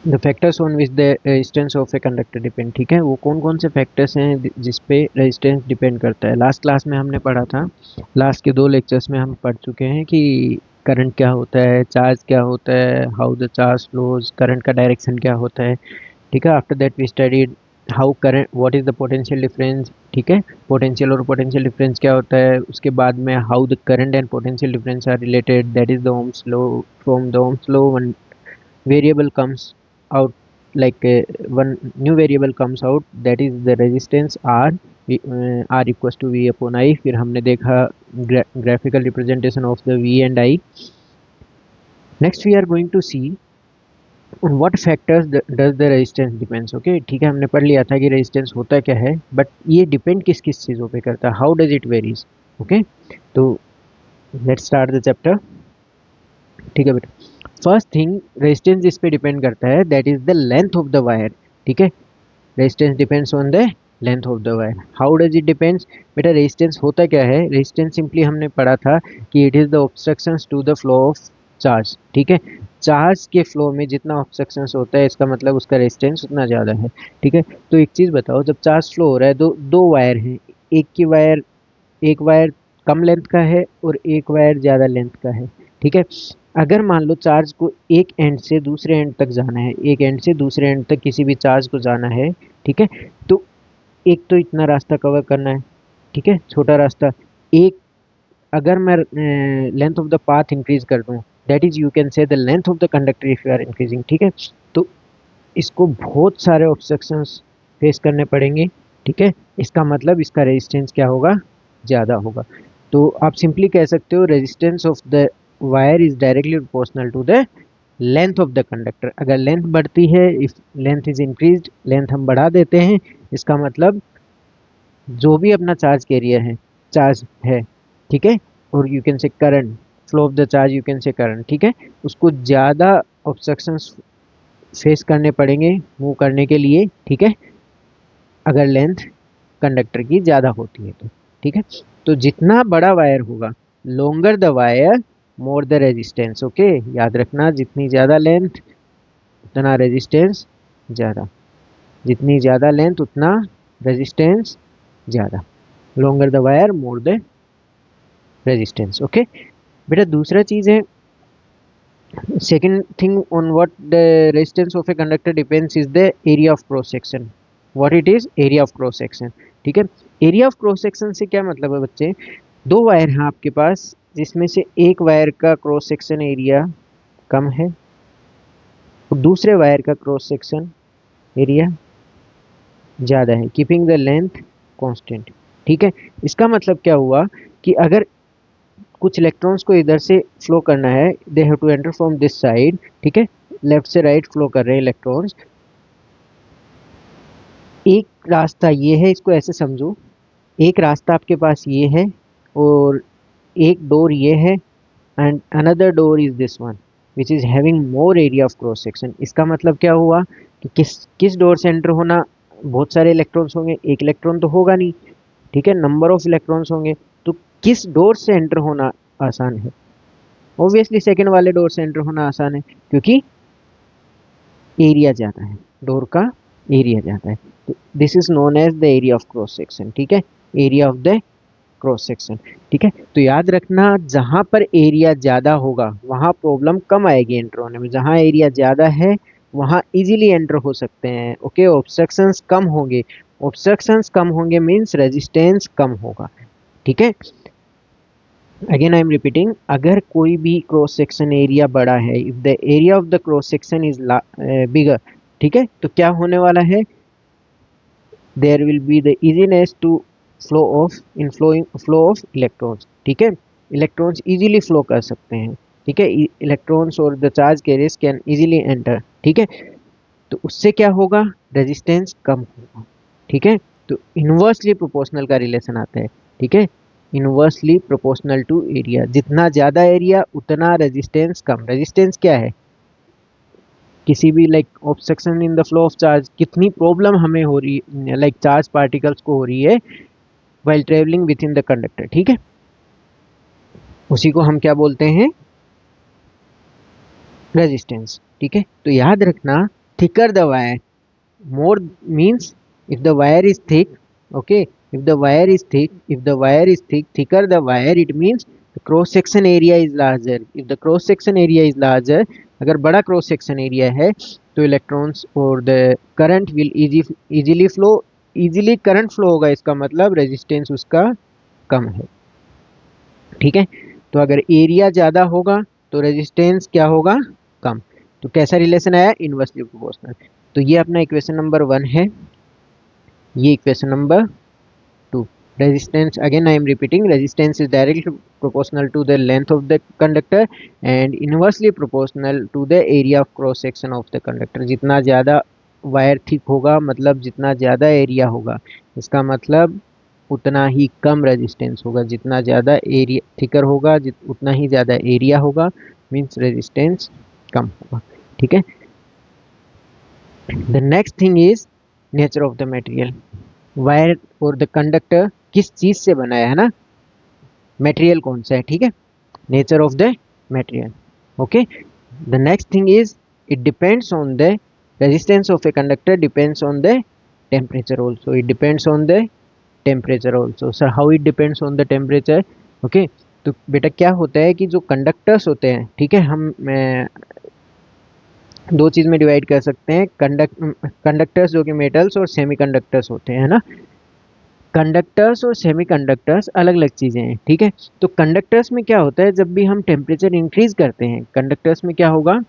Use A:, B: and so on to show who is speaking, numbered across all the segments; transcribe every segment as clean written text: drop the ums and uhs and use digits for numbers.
A: The factors on which the resistance of a conductor depend. ठीक है, वो कौन कौन से फैक्टर्स हैं जिस पे रेजिस्टेंस डिपेंड करता है। लास्ट क्लास में हमने पढ़ा था, लास्ट के 2 लेक्चर्स में हम पढ़ चुके हैं कि करंट क्या होता है, चार्ज क्या होता है, how the charge flows, current का डायरेक्शन क्या होता है। ठीक है, after that we studied how current, what is the potential difference. ठीक है, पोटेंशियल और पोटेंशियल डिफरेंस क्या होता है। उसके बाद में how the current and potential difference are related, that is the Ohm's law. From the Ohm's law one variable comes out, like one new variable comes out, that is the resistance R, R equals to V upon I। फिर हमने देखा graphical representation of the V and I। next we are going to see on what factors does the resistance depends। okay, ठीक है, हमने पढ़ लिया था कि resistance होता क्या है, बट ये डिपेंड किस किस चीज़ों पे करता है, how does it varies. Okay, तो लेट्स स्टार्ट द चैप्टर। ठीक है बेटा, फर्स्ट थिंग रेजिस्टेंस जिस पे डिपेंड करता है that is the length of the wire. ठीक है, resistance depends on the length of the wire. How does it depends. बेटा रेजिस्टेंस होता क्या है, रेजिस्टेंस सिंपली हमने पढ़ा था कि it is the obstructions to the flow of charge. ठीक है, चार्ज के फ्लो में जितना ऑब्स्ट्रक्शंस होता है इसका मतलब उसका रेजिस्टेंस उतना ज़्यादा है। ठीक है, तो एक चीज़ बताओ, जब चार्ज फ्लो हो रहा है दो वायर हैं, एक वायर कम लेंथ का है और एक वायर ज़्यादा लेंथ का है। ठीक है, अगर मान लो चार्ज को एक एंड से दूसरे एंड तक जाना है, एक एंड से दूसरे एंड तक किसी भी चार्ज को जाना है, ठीक है, तो एक तो इतना रास्ता कवर करना है। ठीक है, छोटा रास्ता। एक, अगर मैं length of the path increase कर दूं, that is you can say the length of the conductor if you are increasing. ठीक है, तो इसको बहुत सारे ऑब्स्ट्रक्शंस फेस करने पड़ेंगे। ठीक है, इसका मतलब इसका रेजिस्टेंस क्या होगा, ज़्यादा होगा। तो आप सिंपली कह सकते हो resistance of the wire is directly proportional to the length of the conductor. अगर लेंथ बढ़ती है, if length is increased, length हम बढ़ा देते हैं, इसका मतलब जो भी अपना चार्ज कैरियर है, चार्ज है, ठीक है, और यू कैन से current, flow of the charge you can से करंट। ठीक है, उसको ज़्यादा ऑब्स्ट्रक्शंस फेस करने पड़ेंगे मूव करने के लिए। ठीक है, अगर लेंथ कंडक्टर की ज़्यादा होती है तो। ठीक है, तो जितना बड़ा वायर होगा, longer the wire more the resistance. Okay, याद रखना, जितनी ज़्यादा लेंथ उतना रेजिस्टेंस ज़्यादा, जितनी ज़्यादा लेंथ उतना रेजिस्टेंस ज़्यादा, longer the wire more the resistance. Okay बेटा, दूसरा चीज़ है, second thing on what the resistance of a conductor depends is the area of cross section। what it is, area of cross section। ठीक है, area of cross section से क्या मतलब है बच्चे, दो वायर हैं आपके पास, जिसमें से एक वायर का क्रॉस सेक्शन एरिया कम है और दूसरे वायर का क्रॉस सेक्शन एरिया ज़्यादा है, कीपिंग द लेंथ कांस्टेंट। ठीक है, इसका मतलब क्या हुआ कि अगर कुछ इलेक्ट्रॉन्स को इधर से फ्लो करना है, they have to enter from this side. ठीक है, लेफ्ट से राइट फ्लो कर रहे हैं इलेक्ट्रॉन्स। एक रास्ता ये है, इसको ऐसे समझो, एक रास्ता आपके पास ये है और एक डोर ये है, and another door is this one which is having more area of cross section. इसका मतलब क्या हुआ कि किस डोर से एंटर होना, बहुत सारे इलेक्ट्रॉन्स होंगे, एक इलेक्ट्रॉन तो होगा नहीं। ठीक है, नंबर ऑफ इलेक्ट्रॉन्स होंगे, तो किस डोर से एंटर होना आसान है, ऑब्वियसली सेकंड वाले डोर से एंटर होना आसान है, क्योंकि एरिया ज़्यादा है, डोर का एरिया ज़्यादा है। तो this is known as the area of cross section. ठीक है, area of the cross section. ठीक है, तो याद रखना, जहाँ पर एरिया ज़्यादा होगा वहाँ प्रॉब्लम कम आएगी एंटर होने में, जहाँ एरिया ज़्यादा है वहाँ इजीली एंटर हो सकते हैं। ओके, ऑब्स्ट्रक्शंस कम होंगे, ऑब्स्ट्रक्शंस कम होंगे मीन्स रेजिस्टेंस कम होगा। ठीक है, अगेन आई एम रिपीटिंग, अगर कोई भी क्रॉस सेक्शन एरिया बड़ा है, if the area of the cross section is bigger, ठीक है, तो क्या होने वाला है, there will be the easiness to flow of flow of electrons. ठीक है, इलेक्ट्रॉन्स इजीली फ्लो कर सकते हैं। ठीक है, इलेक्ट्रॉन्स और the charge carriers can easily enter. ठीक है, तो उससे क्या होगा, रेजिस्टेंस कम होगा। ठीक है, तो इन्वर्सली प्रोपोर्शनल का रिलेशन आता है। ठीक है, इन्वर्सली प्रोपोर्शनल टू एरिया, जितना ज़्यादा एरिया उतना रेजिस्टेंस कम। रेजिस्टेंस क्या है, किसी भी like obstruction in the flow of charge, कितनी प्रॉब्लम हमें हो रही है, लाइक चार्ज पार्टिकल्स को हो रही है while travelling with in the conductor. ठीक है, उसी को हम क्या बोलते हैं, रेजिस्टेंस। ठीक है, तो याद रखना, thicker the wire. More means if the wire is thick, okay, if the wire is thick, thicker the wire, it means the cross section area is larger. If the cross section area is larger, अगर बड़ा cross section area है तो electrons और the current will easily current flow होगा, इसका मतलब resistance उसका कम है, ठीक है। तो अगर एरिया ज़्यादा होगा तो रेजिस्टेंस क्या होगा, कम। तो कैसा रिलेशन आया, इनवर्सली प्रोपोर्शनल। तो ये अपना इक्वेशन नंबर 1 है, ये equation number 2। Resistance, again I am repeating, resistance is directly proportional to the length of the conductor and inversely proportional to the area of cross section of the conductor. जितना ज़्यादा wire thick होगा, मतलब जितना ज़्यादा area होगा, इसका मतलब उतना ही कम रेजिस्टेंस होगा। जितना ज़्यादा एरिया थिकर होगा, उतना ही ज़्यादा एरिया होगा, मीन्स रेजिस्टेंस कम होगा, ठीक है। The next thing is nature of the material. Wire और द कंडक्टर किस चीज से बना है ना, मटेरियल कौन सा है, ठीक है, nature of the material, okay. The next thing is it depends on the resistance of a conductor depends on the temperature also, it depends on the temperature also. Sir how it depends on the temperature, okay. तो बेटा क्या होता है कि जो conductors होते हैं, ठीक है, हम दो चीज़ में डिवाइड कर सकते हैं, कंडक्टर्स जो कि मेटल्स और सेमीकंडक्टर्स होते हैं ना। कंडक्टर्स और सेमीकंडक्टर्स अलग अलग चीज़ें हैं, ठीक है। तो कंडक्टर्स में क्या होता है, जब भी हम टेम्परेचर इंक्रीज करते हैं, कंडक्टर्स में क्या होगा,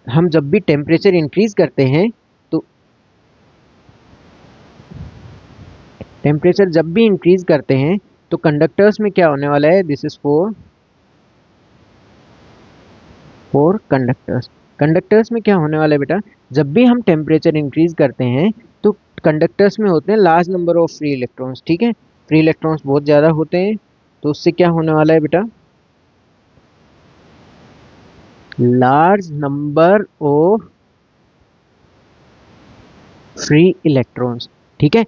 A: हम जब भी टेम्परेचर इंक्रीज करते हैं तो टेम्परेचर जब भी इंक्रीज करते हैं तो कंडक्टर्स में क्या होने वाला है, this is for conductors. Conductors में क्या होने वाला है बेटा, जब भी हम टेम्परेचर इंक्रीज करते हैं तो कंडक्टर्स में होते हैं large number of free electrons, ठीक है, फ्री इलेक्ट्रॉन्स बहुत ज़्यादा होते हैं। तो उससे क्या होने वाला है बेटा, large number of free electrons, ठीक है।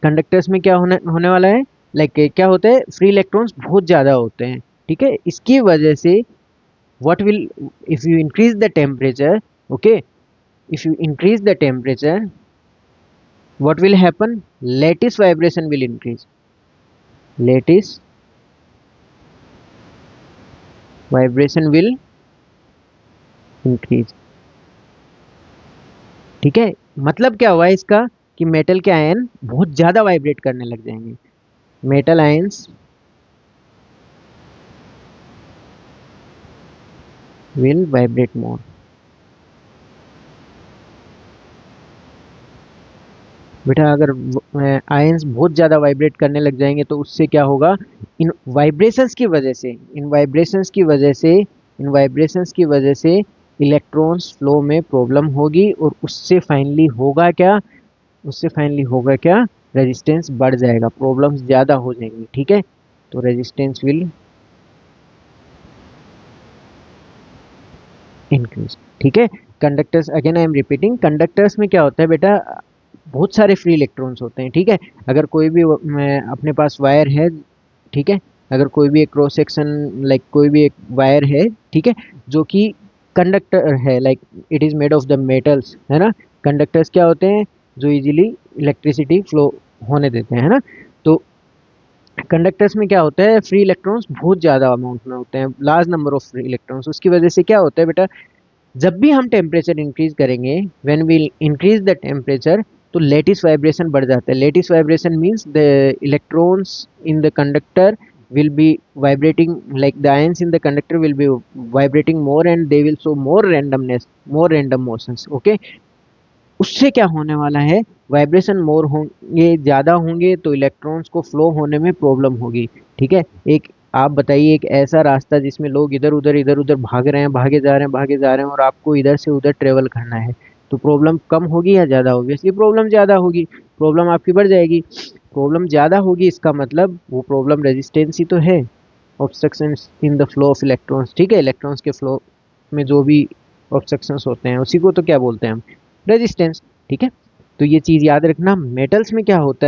A: कंडक्टर्स में क्या होने वाला है, क्या होता है, फ्री इलेक्ट्रॉन्स बहुत ज़्यादा होते हैं, ठीक है। इसकी वजह से what will, if you increase the temperature, okay, if you increase the temperature, what will happen, lattice vibration will increase, lattice vibration will increase, ठीक है। मतलब क्या हुआ इसका कि मेटल के आयन बहुत ज़्यादा वाइब्रेट करने लग जाएंगे, metal ions will vibrate more। बेटा अगर आयंस बहुत ज़्यादा वाइब्रेट करने लग जाएंगे तो उससे क्या होगा, इन वाइब्रेशंस की वजह से, इन वाइब्रेशंस की वजह से इलेक्ट्रॉन्स फ्लो में प्रॉब्लम होगी और उससे फाइनली होगा क्या, रेजिस्टेंस बढ़ जाएगा, प्रॉब्लम्स ज़्यादा हो जाएंगी, ठीक है। तो रेजिस्टेंस विल इंक्रीज, ठीक है। Conductors, again I am repeating, conductors में क्या होता है बेटा, बहुत सारे फ्री इलेक्ट्रॉन्स होते हैं, ठीक है। अगर कोई भी अपने पास वायर है, ठीक है, अगर कोई भी एक क्रॉस सेक्शन कोई भी एक वायर है, ठीक है, जो कि कंडक्टर है, it is made of the metals, है ना। कंडक्टर्स क्या होते हैं, जो इजीली इलेक्ट्रिसिटी फ्लो होने देते हैं, है ना। तो कंडक्टर्स में क्या होता है, फ्री इलेक्ट्रॉन्स बहुत ज़्यादा अमाउंट में होते हैं, large number of free electrons. उसकी वजह से क्या होता है बेटा, जब भी हम टेम्परेचर इंक्रीज करेंगे, when we increase the temperature, तो लेटिस वाइब्रेशन बढ़ जाता है। Lattice vibration means the electrons in the conductor will be vibrating, like the ions in the conductor will be vibrating more and they will show more random motions, okay। उससे क्या होने वाला है, vibration मोर होंगे, ज़्यादा होंगे तो इलेक्ट्रॉन्स को फ्लो होने में प्रॉब्लम होगी, ठीक है। एक आप बताइए, एक ऐसा रास्ता जिसमें लोग इधर उधर भाग रहे हैं, भागे जा रहे हैं और आपको इधर से उधर ट्रेवल करना है, तो प्रॉब्लम कम होगी या ज़्यादा होगी, इसलिए प्रॉब्लम ज़्यादा होगी, प्रॉब्लम आपकी बढ़ जाएगी। प्रॉब्लम ज़्यादा होगी, इसका मतलब वो प्रॉब्लम रेजिस्टेंस ही तो है, obstruction in the flow of electrons, ठीक है। इलेक्ट्रॉन्स के फ्लो में जो भी ऑब्स्ट्रक्शंस होते हैं उसी को तो क्या बोलते हैं हम, रेजिस्टेंस, ठीक है। तो ये चीज़ याद रखना। मेटल्स में क्या होता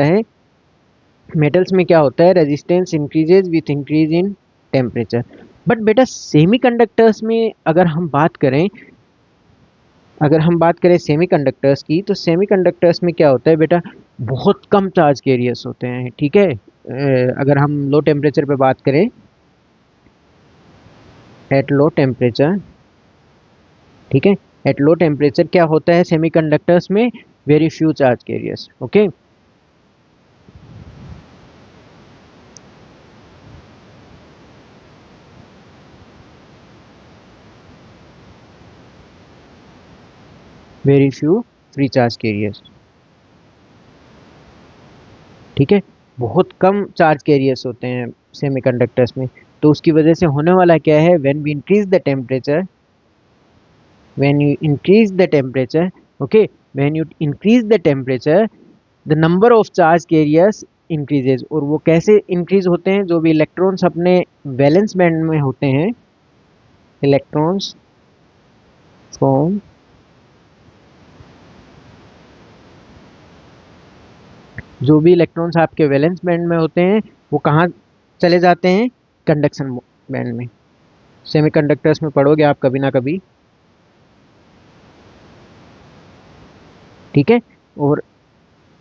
A: है, resistance increases with increase in temperature. But बेटा सेमीकंडक्टर्स में अगर हम बात करें अगर हम बात करें सेमीकंडक्टर्स की, तो सेमीकंडक्टर्स में क्या होता है बेटा, बहुत कम चार्ज कैरियर्स होते हैं, ठीक है। अगर हम लो टेम्परेचर पे बात करें, एट लो टेम्परेचर, ठीक है, एट लो टेम्परेचर क्या होता है सेमीकंडक्टर्स में, very few charge carriers, okay. Very few free charge carriers, ठीक है, बहुत कम चार्ज कैरियर्स होते हैं सेमीकंडक्टर्स में। तो उसकी वजह से होने वाला क्या है, when we increase the temperature, when you increase the temperature, okay, when you increase the temperature, the number of charge carriers increases। और वो कैसे इंक्रीज होते हैं, जो भी इलेक्ट्रॉन्स अपने वैलेंस बैंड में होते हैं, इलेक्ट्रॉन्स फ्रॉम, जो भी इलेक्ट्रॉन्स आपके वैलेंस बैंड में होते हैं वो कहाँ चले जाते हैं, कंडक्शन बैंड में। सेमीकंडक्टर्स में पढ़ोगे आप कभी ना कभी, ठीक है। और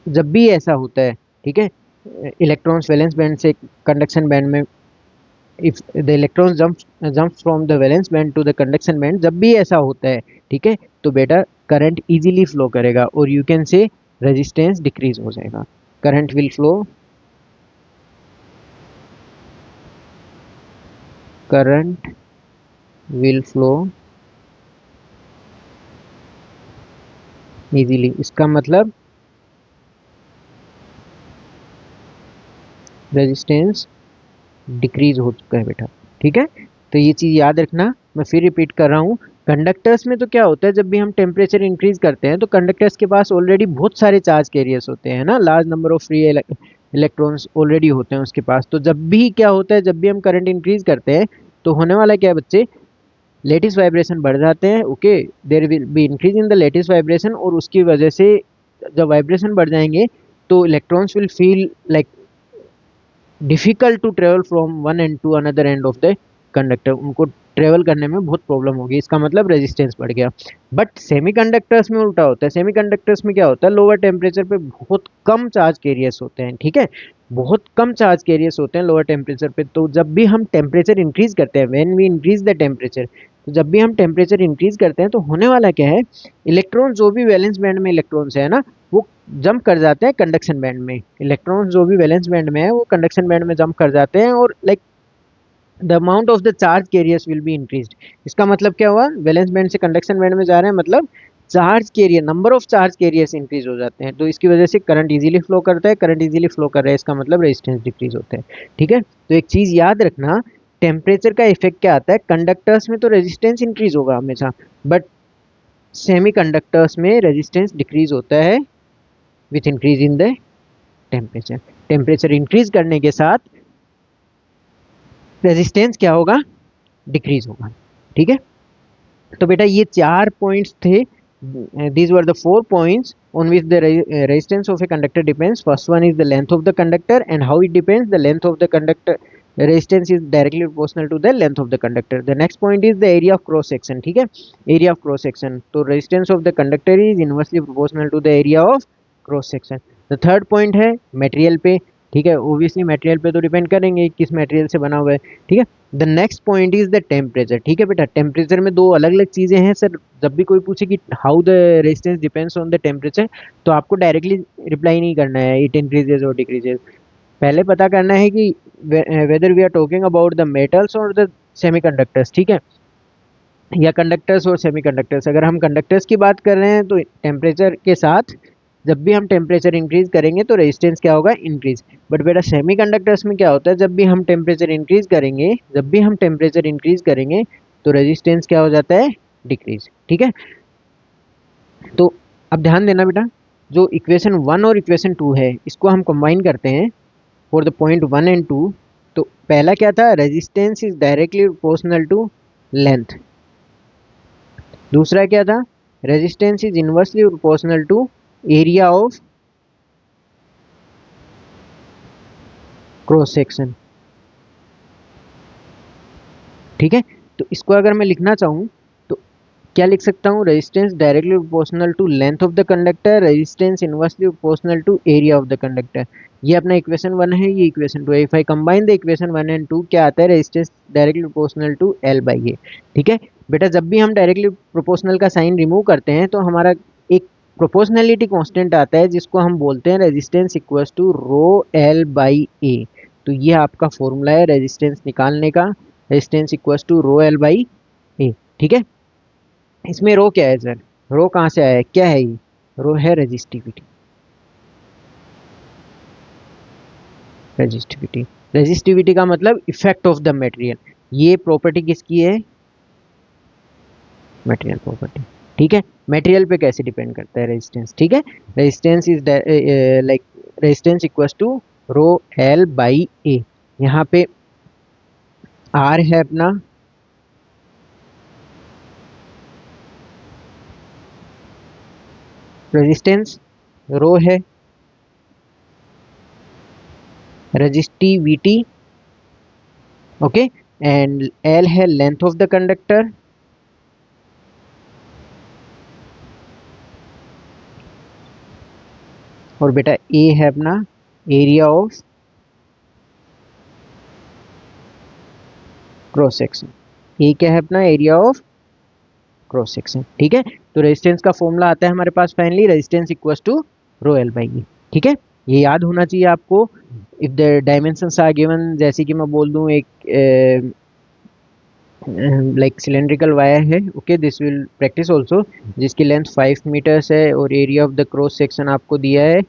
A: जब भी ऐसा होता है, ठीक है, इलेक्ट्रॉन्स वैलेंस बैंड से कंडक्शन बैंड में, if the electron jumps from the valence band to the conduction band, जब भी ऐसा होता है, ठीक है, तो बेटा करंट इजीली फ्लो करेगा और यू कैन से रेजिस्टेंस डिक्रीज हो जाएगा। Current will flow, current will flow easily, इसका मतलब रेजिस्टेंस डिक्रीज हो चुका है बेटा, ठीक है। तो ये चीज़ याद रखना, मैं फिर रिपीट कर रहा हूँ। कंडक्टर्स में तो क्या होता है, जब भी हम टेम्परेचर इंक्रीज करते हैं तो कंडक्टर्स के पास ऑलरेडी बहुत सारे चार्ज कैरियर्स होते हैं ना, large number of free electrons already होते हैं उसके पास। तो जब भी क्या होता है, जब भी हम करंट इंक्रीज करते हैं तो होने वाला क्या है बच्चे, लेटिस वाइब्रेशन बढ़ जाते हैं, okay, there will be increase in the lattice vibration. और उसकी वजह से जब वाइब्रेशन बढ़ जाएंगे तो electrons will feel like difficult to travel from one end to another end of the conductor, उनको ट्रेवल करने में बहुत प्रॉब्लम होगी, इसका मतलब रेजिस्टेंस बढ़ गया। बट सेमीकंडक्टर्स में उल्टा होता है, सेमीकंडक्टर्स में क्या होता है, लोअर टेम्परेचर पे बहुत कम चार्ज कैरियर्स होते हैं, ठीक है, बहुत कम चार्ज कैरियर्स होते हैं लोअर टेम्परेचर पे। तो जब भी हम टेम्परेचर इंक्रीज करते हैं, when we increase the temperature, तो जब भी हम टेम्परेचर इंक्रीज करते हैं तो होने वाला क्या है, इलेक्ट्रॉन जो भी वैलेंस बैंड में इलेक्ट्रॉन्स है ना, वो जंप कर जाते हैं कंडक्शन बैंड में। इलेक्ट्रॉन्स जो भी वैलेंस बैंड में है वो कंडक्शन बैंड में जंप कर जाते हैं और like the amount of the charge carriers will be increased. इसका मतलब क्या हुआ, वैलेंस बैंड से कंडक्शन बैंड में जा रहे हैं, मतलब charge carrier, number of charge carriers increase हो जाते हैं। तो इसकी वजह से करंट इजीली फ्लो करता है, करंट इजीली फ्लो कर रहा है, इसका मतलब रेजिस्टेंस डिक्रीज होता है, ठीक है। तो एक चीज याद रखना, टेम्परेचर का इफेक्ट क्या आता है, कंडक्टर्स में तो रेजिस्टेंस इंक्रीज होगा हमेशा, बट सेमी कंडक्टर्स में रेजिस्टेंस डिक्रीज होता है with increase in the temperature. Temperature increase करने के साथ रेजिस्टेंस क्या होगा, डिक्रीज होगा, ठीक है। तो बेटा ये चार पॉइंट्स थे, these were the 4 points on which the resistance of a conductor depends. First one is the length of the conductor, and how it depends, the length of the conductor resistance is directly proportional to the length of the conductor. The next point is the area of cross section, ठीक है, area of cross section, तो resistance of the conductor is inversely proportional to the area of cross section. The third point है material पे, ठीक है, obviously material पे तो depend करेंगे किस मटेरियल से बना हुआ है, ठीक है। The next point is the temperature, ठीक है बेटा, टेम्परेचर में दो अलग अलग चीजें हैं सर। जब भी कोई पूछे कि how the resistance depends on the temperature, तो आपको डायरेक्टली रिप्लाई नहीं करना है इट इंक्रीजेज और डिक्रीजेज, पहले पता करना है कि whether we are talking about the metals और द सेमीकंडक्टर्स, ठीक है, या कंडक्टर्स और सेमीकंडक्टर्स। अगर हम कंडक्टर्स की बात कर रहे हैं तो टेम्परेचर के साथ जब भी हम टेम्परेचर इंक्रीज करेंगे तो रेजिस्टेंस क्या होगा, इंक्रीज। बट बेटा सेमीकंडक्टर्स में क्या होता है, जब भी हम टेम्परेचर इंक्रीज करेंगे, जब भी हम टेम्परेचर इंक्रीज करेंगे तो रेजिस्टेंस क्या हो जाता है, डिक्रीज, ठीक है। तो अब ध्यान देना बेटा, जो इक्वेशन 1 और इक्वेशन 2 है इसको हम कंबाइन करते हैं फॉर द पॉइंट 1 एंड 2। तो पहला क्या था, resistance is directly proportional to length. दूसरा क्या था, resistance is inversely proportional to area of cross section, ठीक है। तो इसको अगर मैं लिखना चाहूँ तो क्या लिख सकता हूँ, resistance directly proportional to length of the conductor, resistance inversely proportional to area of the conductor. ये अपना इक्वेशन 1 है, ये इक्वेशन 2 है। If I combine the equation 1 and 2 क्या आता है, resistance directly proportional to L by A. ठीक है बेटा, जब भी हम डायरेक्टली प्रोपोर्शनल का साइन रिमूव करते हैं तो हमारा एक प्रोपोर्शनलिटी कांस्टेंट आता है जिसको हम बोलते हैं resistance equals to rho L by A. तो ये आपका फॉर्मूला है रेजिस्टेंस निकालने का, resistance equals to rho L by A. ठीक है, इसमें रो क्या है सर, रो कहाँ से आया है, क्या है ये, रो है रेजिस्टिविटी। रेजिस्टिविटी, रेजिस्टिविटी का मतलब इफेक्ट ऑफ द मटेरियल। ये प्रॉपर्टी किसकी है, मटेरियल प्रॉपर्टी। ठीक है, मटेरियल पे कैसे डिपेंड करता है रेजिस्टेंस। ठीक है, resistance is like resistance equals to rho L by A. यहाँ पे आर है अपना रेजिस्टेंस, रो है रेजिस्टिविटी, ओके, एंड एल है लेंथ ऑफ द कंडक्टर, और बेटा ए है अपना area of cross section. A क्या है अपना, एरिया ऑफ क्रॉस सेक्शन। ठीक है, तो रेजिस्टेंस का फॉर्मूला आता है हमारे पास finally resistance equals to rho L by A. ठीक है, ये याद होना चाहिए आपको। If the dimensions are given, जैसे कि मैं बोल दूं एक लाइक सिलेंड्रिकल वायर है, okay, this will practice also, जिसकी लेंथ 5 मीटर्स है और area of the cross section आपको दिया है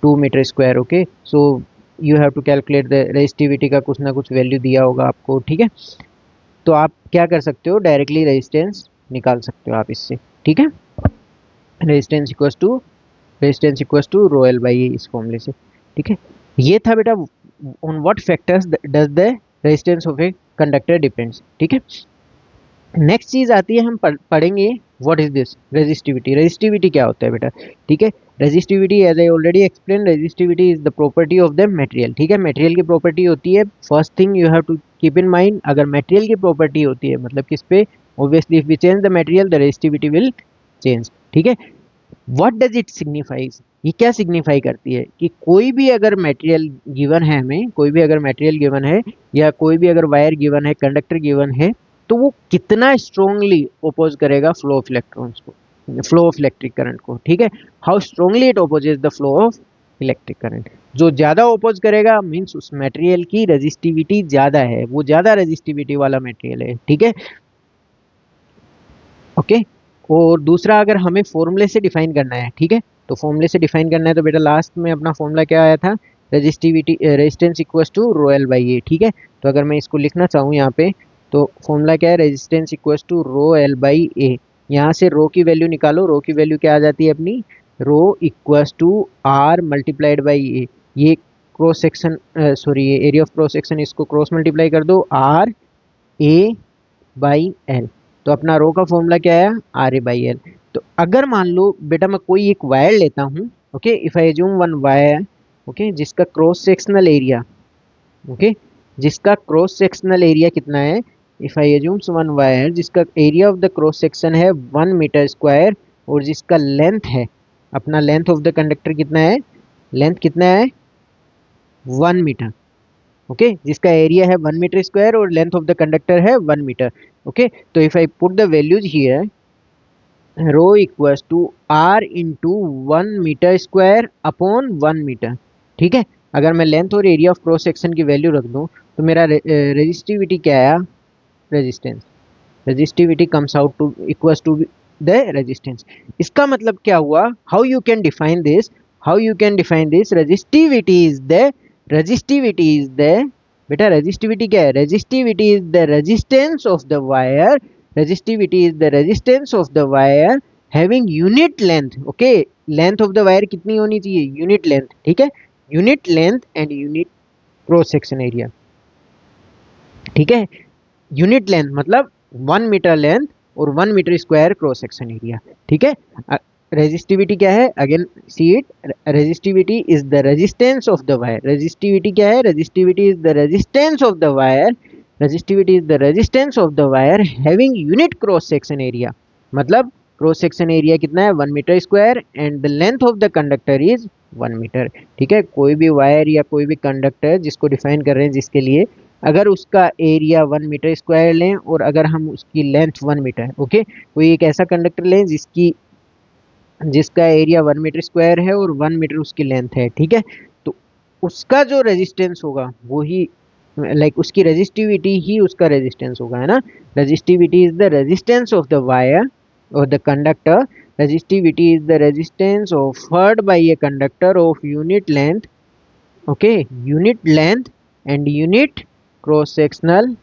A: 2 meter square. Okay, so you have to calculate the resistivity का कुछ ना कुछ वैल्यू दिया होगा आपको। ठीक है, तो आप क्या कर सकते हो, डायरेक्टली रेजिस्टेंस निकाल सकते हो आप इससे। ठीक है, resistance equals to rho L by इस फॉर्मूले से। ठीक है, ये था बेटा on what factors does the resistance of a conductor depends. ठीक है, नेक्स्ट चीज आती है, हम पढ़ेंगे what is this resistivity. Resistivity क्या होता है बेटा। ठीक है, resistivity as I already explain, resistivity is the property of the material. ठीक है, मटेरियल की प्रॉपर्टी होती है, first thing you have to keep in mind, अगर मटेरियल की प्रॉपर्टी होती है मतलब किस पे, obviously if we change the material the resistivity will change. ठीक है, व्हाट डज इट सिग्निफाइज, ये क्या सिग्निफाई करती है कि कोई भी अगर मटेरियल गिवन है, हमें कोई भी अगर मटेरियल गिवन है या कोई भी अगर वायर गिवन है, कंडक्टर गिवन है, तो वो कितना स्ट्रोंगली ओपोज करेगा फ्लो ऑफ इलेक्ट्रॉन्स को, फ्लो ऑफ इलेक्ट्रिक करंट को। ठीक है, how strongly it opposes the flow of electric current. जो ज्यादा ओपोज करेगा मीन्स उस मटेरियल की रेजिस्टिविटी ज्यादा है, वो ज्यादा रेजिस्टिविटी वाला मटेरियल है। ठीक है, ओके, और दूसरा अगर हमें फॉर्मूले से डिफाइन करना है, ठीक है, तो फॉर्मूले से डिफाइन करना है तो बेटा लास्ट में अपना फॉर्मूला क्या आया था, resistivity resistance equals to rho L by A. ठीक है, तो अगर मैं इसको लिखना चाहूँ यहाँ पे, तो फॉर्मूला क्या है, resistance equals to rho L by A. यहाँ से रो की वैल्यू निकालो, रो की वैल्यू क्या आ जाती है अपनी, rho equals to R multiplied by A. ये क्रॉस सेक्शन सॉरी ये एरिया ऑफ क्रॉस सेक्शन, इसको क्रॉस मल्टीप्लाई कर दो, आर ए बाई एल। तो अपना रो का फॉर्मूला क्या है, आर ए बाई एल। तो अगर मान लो बेटा मैं कोई एक वायर लेता हूँ, okay, if I assume one wire, okay, जिसका क्रॉस सेक्शनल एरिया, ओके, जिसका क्रॉस सेक्शनल एरिया कितना है, if I assume one wire जिसका area of the cross section है 1 मीटर स्क्वायर और जिसका लेंथ है, अपना लेंथ ऑफ द कंडक्टर कितना है, लेंथ कितना है 1 मीटर, ओके, जिसका एरिया है 1 मीटर स्क्वायर और लेंथ ऑफ द कंडक्टर है 1 मीटर। ओके, तो if I put the values here, rho equals to R into 1 metre square upon 1 metre. ठीक है, अगर मैं लेंथ और एरिया ऑफ क्रॉस सेक्शन की वैल्यू रख दूं तो मेरा रेजिस्टिविटी क्या आया, resistance, resistivity comes out to equals to the resistance. इसका मतलब क्या हुआ, how you can define this, how you can define this, resistivity is the, resistivity is the, बेटा रेजिस्टिविटी क्या है, resistivity is the resistance of the wire, resistivity is the resistance of the wire having unit length. Okay, length of the wire कितनी होनी चाहिए, unit length. ठीक है, unit length and unit cross section area. ठीक है, unit length मतलब 1 metre length और 1 metre square cross section area. ठीक है, रेजिस्टिविटी क्या है, again see it, resistivity is the resistance of the wire, resistivity क्या है, resistivity is the resistance of the wire resistivity is the resistance of the wire having unit cross section area, मतलब cross section area कितना है 1 metre square and the length of the conductor is 1 metre. ठीक है, कोई भी wire या कोई भी कंडक्टर जिसको डिफाइन कर रहे हैं जिसके लिए, अगर उसका एरिया 1 मीटर स्क्वायर लें और अगर हम उसकी लेंथ 1 मीटर, ओके, कोई एक ऐसा कंडक्टर लें जिसका एरिया 1 मीटर स्क्वायर है और 1 मीटर उसकी लेंथ है, ठीक है, तो उसका जो रेजिस्टेंस होगा वो ही उसकी रेजिस्टिविटी ही उसका रेजिस्टेंस होगा, है ना। Resistivity is the resistance of the wire और the conductor, resistivity is the resistance offered by a conductor of unit length, okay, unit length and unit cross sectional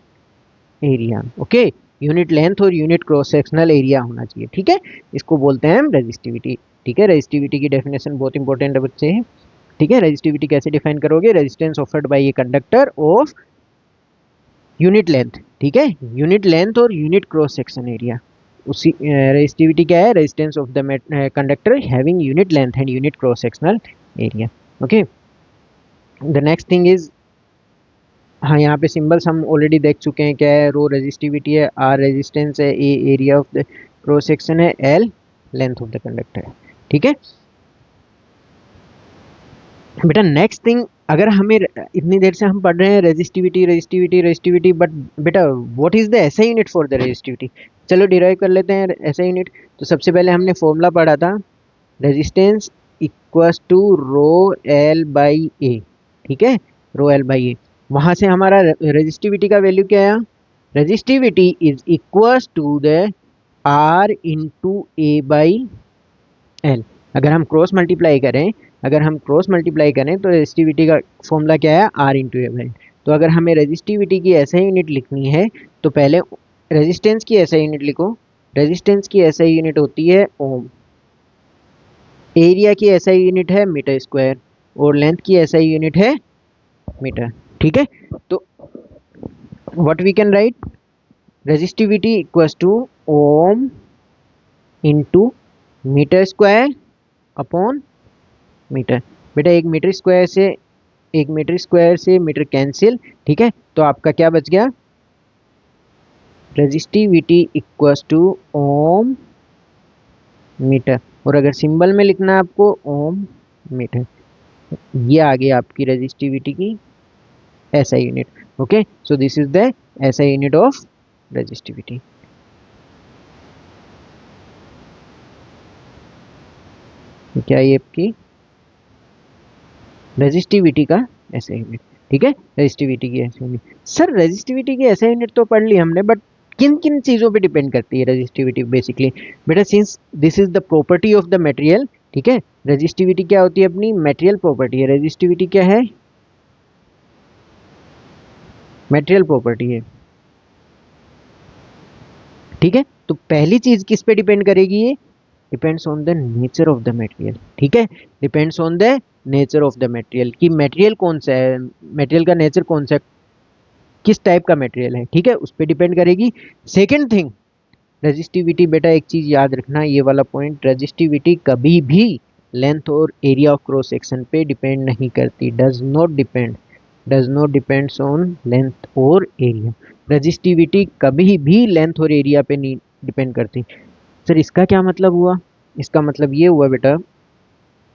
A: area, okay, unit length और unit cross sectional area होना चाहिए, ठीक है, इसको बोलते हैं हम रेजिस्टिविटी। ठीक है, रेजिस्टिविटी की डेफिनेशन बहुत इंपॉर्टेंट है बच्चे हैं। ठीक है, रेजिस्टिविटी कैसे डिफाइन करोगे, resistance offered by a conductor of unit length, ठीक है, यूनिट लेंथ और यूनिट क्रॉस सेक्शन एरिया, उसी रेजिस्टिविटी क्या है, resistance of the conductor having unit length and unit cross sectional area. Okay, the next thing is, हाँ यहाँ पे symbols हम ऑलरेडी देख चुके हैं, क्या है, रो रेजिस्टिविटी है, आर रेजिस्टेंस है, A area of the cross section है, L length of the conductor है। ठीक है बेटा, नेक्स्ट थिंग, अगर हमें इतनी देर से हम पढ़ रहे हैं रेजिस्टिविटी रेजिस्टिविटी रेजिस्टिविटी, बट बेटा what is the SI unit for the resistivity, चलो डिराइव कर लेते हैं एसआई यूनिट। तो सबसे पहले हमने फॉर्मूला पढ़ा था, resistance equals to rho L by A, ठीक है, रो एल बाई ए, वहां से हमारा रेजिस्टिविटी का वैल्यू क्या आया, resistivity is equals to the R into A by L. अगर हम क्रॉस मल्टीप्लाई करें, तो रेजिस्टिविटी का फॉर्मूला क्या है, आर इंटू ए बाई। तो अगर हमें रेजिस्टिविटी की ऐसा यूनिट लिखनी है तो पहले रेजिस्टेंस की ऐसा यूनिट लिखो, रेजिस्टेंस की ऐसा यूनिट होती है ओम, एरिया की एसआई यूनिट है मीटर स्क्वायर और लेंथ की एसआई यूनिट है मीटर। ठीक है, तो what we can write, resistivity equals to ohm into metre square upon metre. बेटा एक मीटर स्क्वायर से मीटर कैंसिल, ठीक है, तो आपका क्या बच गया, resistivity equals to ohm metre, और अगर सिंबल में लिखना है आपको ओम मीटर, ये आ गई आपकी रेजिस्टिविटी की SI unit. Okay, so this is the SI unit of resistivity. क्या ये आपकी रेजिस्टिविटी का एसआई यूनिट, ठीक है, रेजिस्टिविटी की एसआई यूनिट। सर रेजिस्टिविटी की एसआई यूनिट तो पढ़ ली हमने, बट किन किन चीज़ों पे डिपेंड करती है रेजिस्टिविटी बेसिकली, बेटा since this is the property of the material, ठीक है, रेजिस्टिविटी क्या होती है, अपनी मटेरियल प्रॉपर्टी है, रेजिस्टिविटी क्या है, मटेरियल प्रॉपर्टी है। ठीक है, तो पहली चीज किस पे डिपेंड करेगी, ये depends on the nature of the material, ठीक है, depends on the nature of the material, कि मटेरियल कौन सा है, मटेरियल का नेचर कौन सा है, किस टाइप का मटेरियल है, ठीक है, उस पर डिपेंड करेगी। सेकेंड थिंग, रेजिस्टिविटी, बेटा एक चीज याद रखना, ये वाला पॉइंट, रेजिस्टिविटी कभी भी लेंथ और एरिया ऑफ क्रॉस सेक्शन पे डिपेंड नहीं करती, does not depends on length और एरिया, रेजिस्टिविटी कभी भी लेंथ और एरिया पे नहीं डिपेंड करती। सर इसका क्या मतलब हुआ, इसका मतलब ये हुआ बेटा,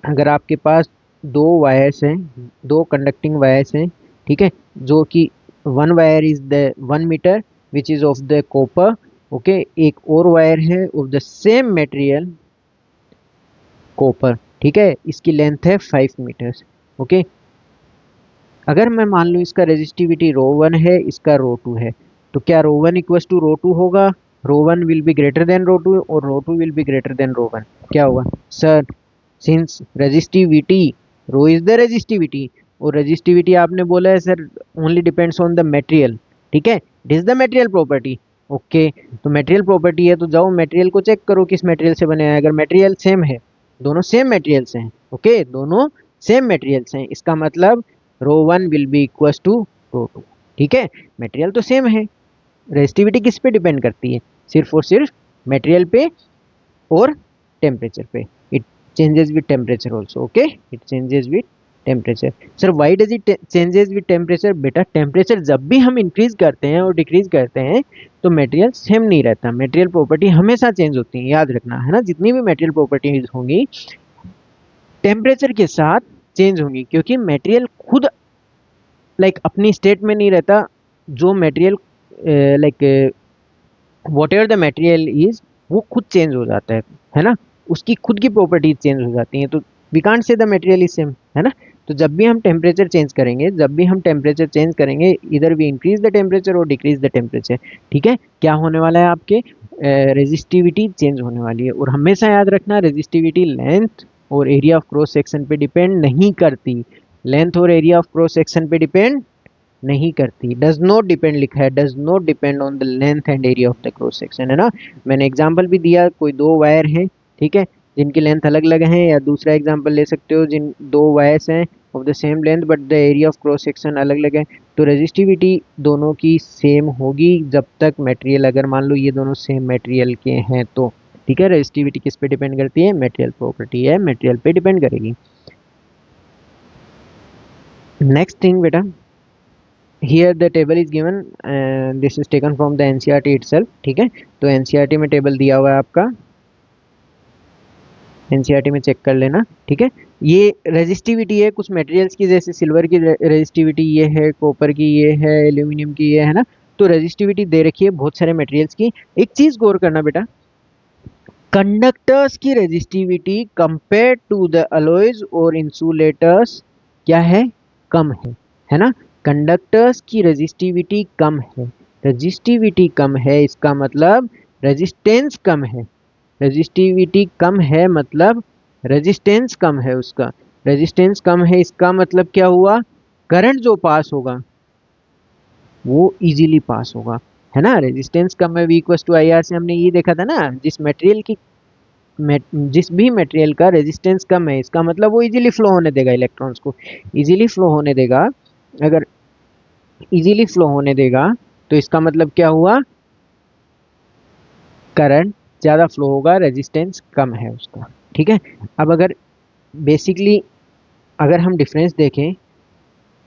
A: अगर आपके पास दो वायर्स हैं, दो कंडक्टिंग वायर्स हैं, ठीक है, जो कि one wire is the 1 metre which is of the copper, okay, एक और वायर है of the same material copper, ठीक है, इसकी लेंथ है 5 मीटर्स, ओके, अगर मैं मान लूँ इसका रेजिस्टिविटी रो 1 है, इसका रो 2 है, तो क्या रो 1 इक्वल्स टू रो 2 होगा, rho 1 will be greater than rho 2 और rho 2 will be greater than rho 1, क्या होगा sir, since resistivity, rho is the resistivity, और रेजिस्टिविटी आपने बोला है sir only depends on the material, ठीक है, it is the material property, okay, तो मटेरियल प्रॉपर्टी है तो जाओ मटेरियल को चेक करो किस मटेरियल से बने हैं, अगर मटेरियल सेम है, दोनों सेम मटेरियल से हैं, ओके, दोनों सेम मटेरियल से हैं, इसका मतलब रो 1 will be equals to rho 2, ठीक है, मटेरियल तो सेम है। रेजिस्टिविटी किस पे डिपेंड करती है, सिर्फ और सिर्फ मटेरियल पे और टेम्परेचर पे, it changes with temperature also, okay, it changes with temperature. Sir why does it changes with temperature? बेटा टेम्परेचर जब भी हम इंक्रीज करते हैं और डिक्रीज करते हैं तो मटेरियल सेम नहीं रहता, मटेरियल प्रॉपर्टी हमेशा चेंज होती है, याद रखना है ना। जितनी भी मटेरियल प्रॉपर्टीज होंगी टेम्परेचर के साथ चेंज होंगी, क्योंकि मटेरियल खुद अपनी स्टेट में नहीं रहता। जो material what ever the material is वो खुद चेंज हो जाता है ना, उसकी खुद की प्रॉपर्टीज चेंज हो जाती हैं। तो we can't say the material is same, है ना। तो जब भी हम टेम्परेचर चेंज करेंगे, इधर वी इंक्रीज द टेम्परेचर और डिक्रीज द टेम्परेचर, ठीक है। क्या होने वाला है, आपके रेजिस्टिविटी चेंज होने वाली है। और हमेशा याद रखना, रेजिस्टिविटी लेंथ और एरिया ऑफ क्रॉस सेक्शन पे डिपेंड नहीं करती। लेंथ और एरिया ऑफ क्रॉस सेक्शन पे डिपेंड नहीं करती, डज नॉट डिपेंड लिखा है, does not depend on the length and area of the cross section, है ना। मैंने एग्जांपल भी दिया, कोई दो वायर हैं, ठीक है, जिनकी लेंथ अलग अलग है। या दूसरा एग्जांपल ले सकते हो, जिन दो वायर्स हैं of the same length but the area of cross section अलग अलग है। तो रेजिस्टिविटी दोनों की सेम होगी जब तक मटेरियल, अगर मान लो ये दोनों सेम मटेरियल के हैं तो, ठीक है। रेजिस्टिविटी किस पे डिपेंड करती है? मटेरियल प्रॉपर्टी है, मटेरियल पे डिपेंड करेगी। नेक्स्ट थिंग बेटा, here the table is given and this is taken from the NCERT itself, ठीक है। तो NCERT में टेबल दिया हुआ है आपका, NCERT में चेक कर लेना, ठीक है। ये रेजिस्टिविटी है कुछ मटेरियल्स की, जैसे सिल्वर की रेजिस्टिविटी ये है, कॉपर की ये है, एल्यूमिनियम की ये है ना। तो रेजिस्टिविटी दे रखी है बहुत सारे मटेरियल्स की। एक चीज गौर करना बेटा, कंडक्टर्स की resistivity compare to the alloys और इंसुलेटर्स क्या है? कम है ना। कंडक्टर्स की रेजिस्टिविटी कम है, रेजिस्टिविटी कम है इसका मतलब रेजिस्टेंस कम है। रेजिस्टिविटी कम है मतलब रेजिस्टेंस कम है उसका, रेजिस्टेंस कम है इसका मतलब क्या हुआ? करंट जो पास होगा वो इजीली पास होगा, है ना। रेजिस्टेंस कम है, V equals to I R से हमने ये देखा था ना, जिस भी मटेरियल का रेजिस्टेंस कम है इसका मतलब वो इजीली फ्लो होने देगा, इलेक्ट्रॉन्स को इजीली फ्लो होने देगा। अगर इजीली फ्लो होने देगा तो इसका मतलब क्या हुआ? करंट ज़्यादा फ्लो होगा, रेजिस्टेंस कम है उसका, ठीक है। अब अगर बेसिकली अगर हम डिफरेंस देखें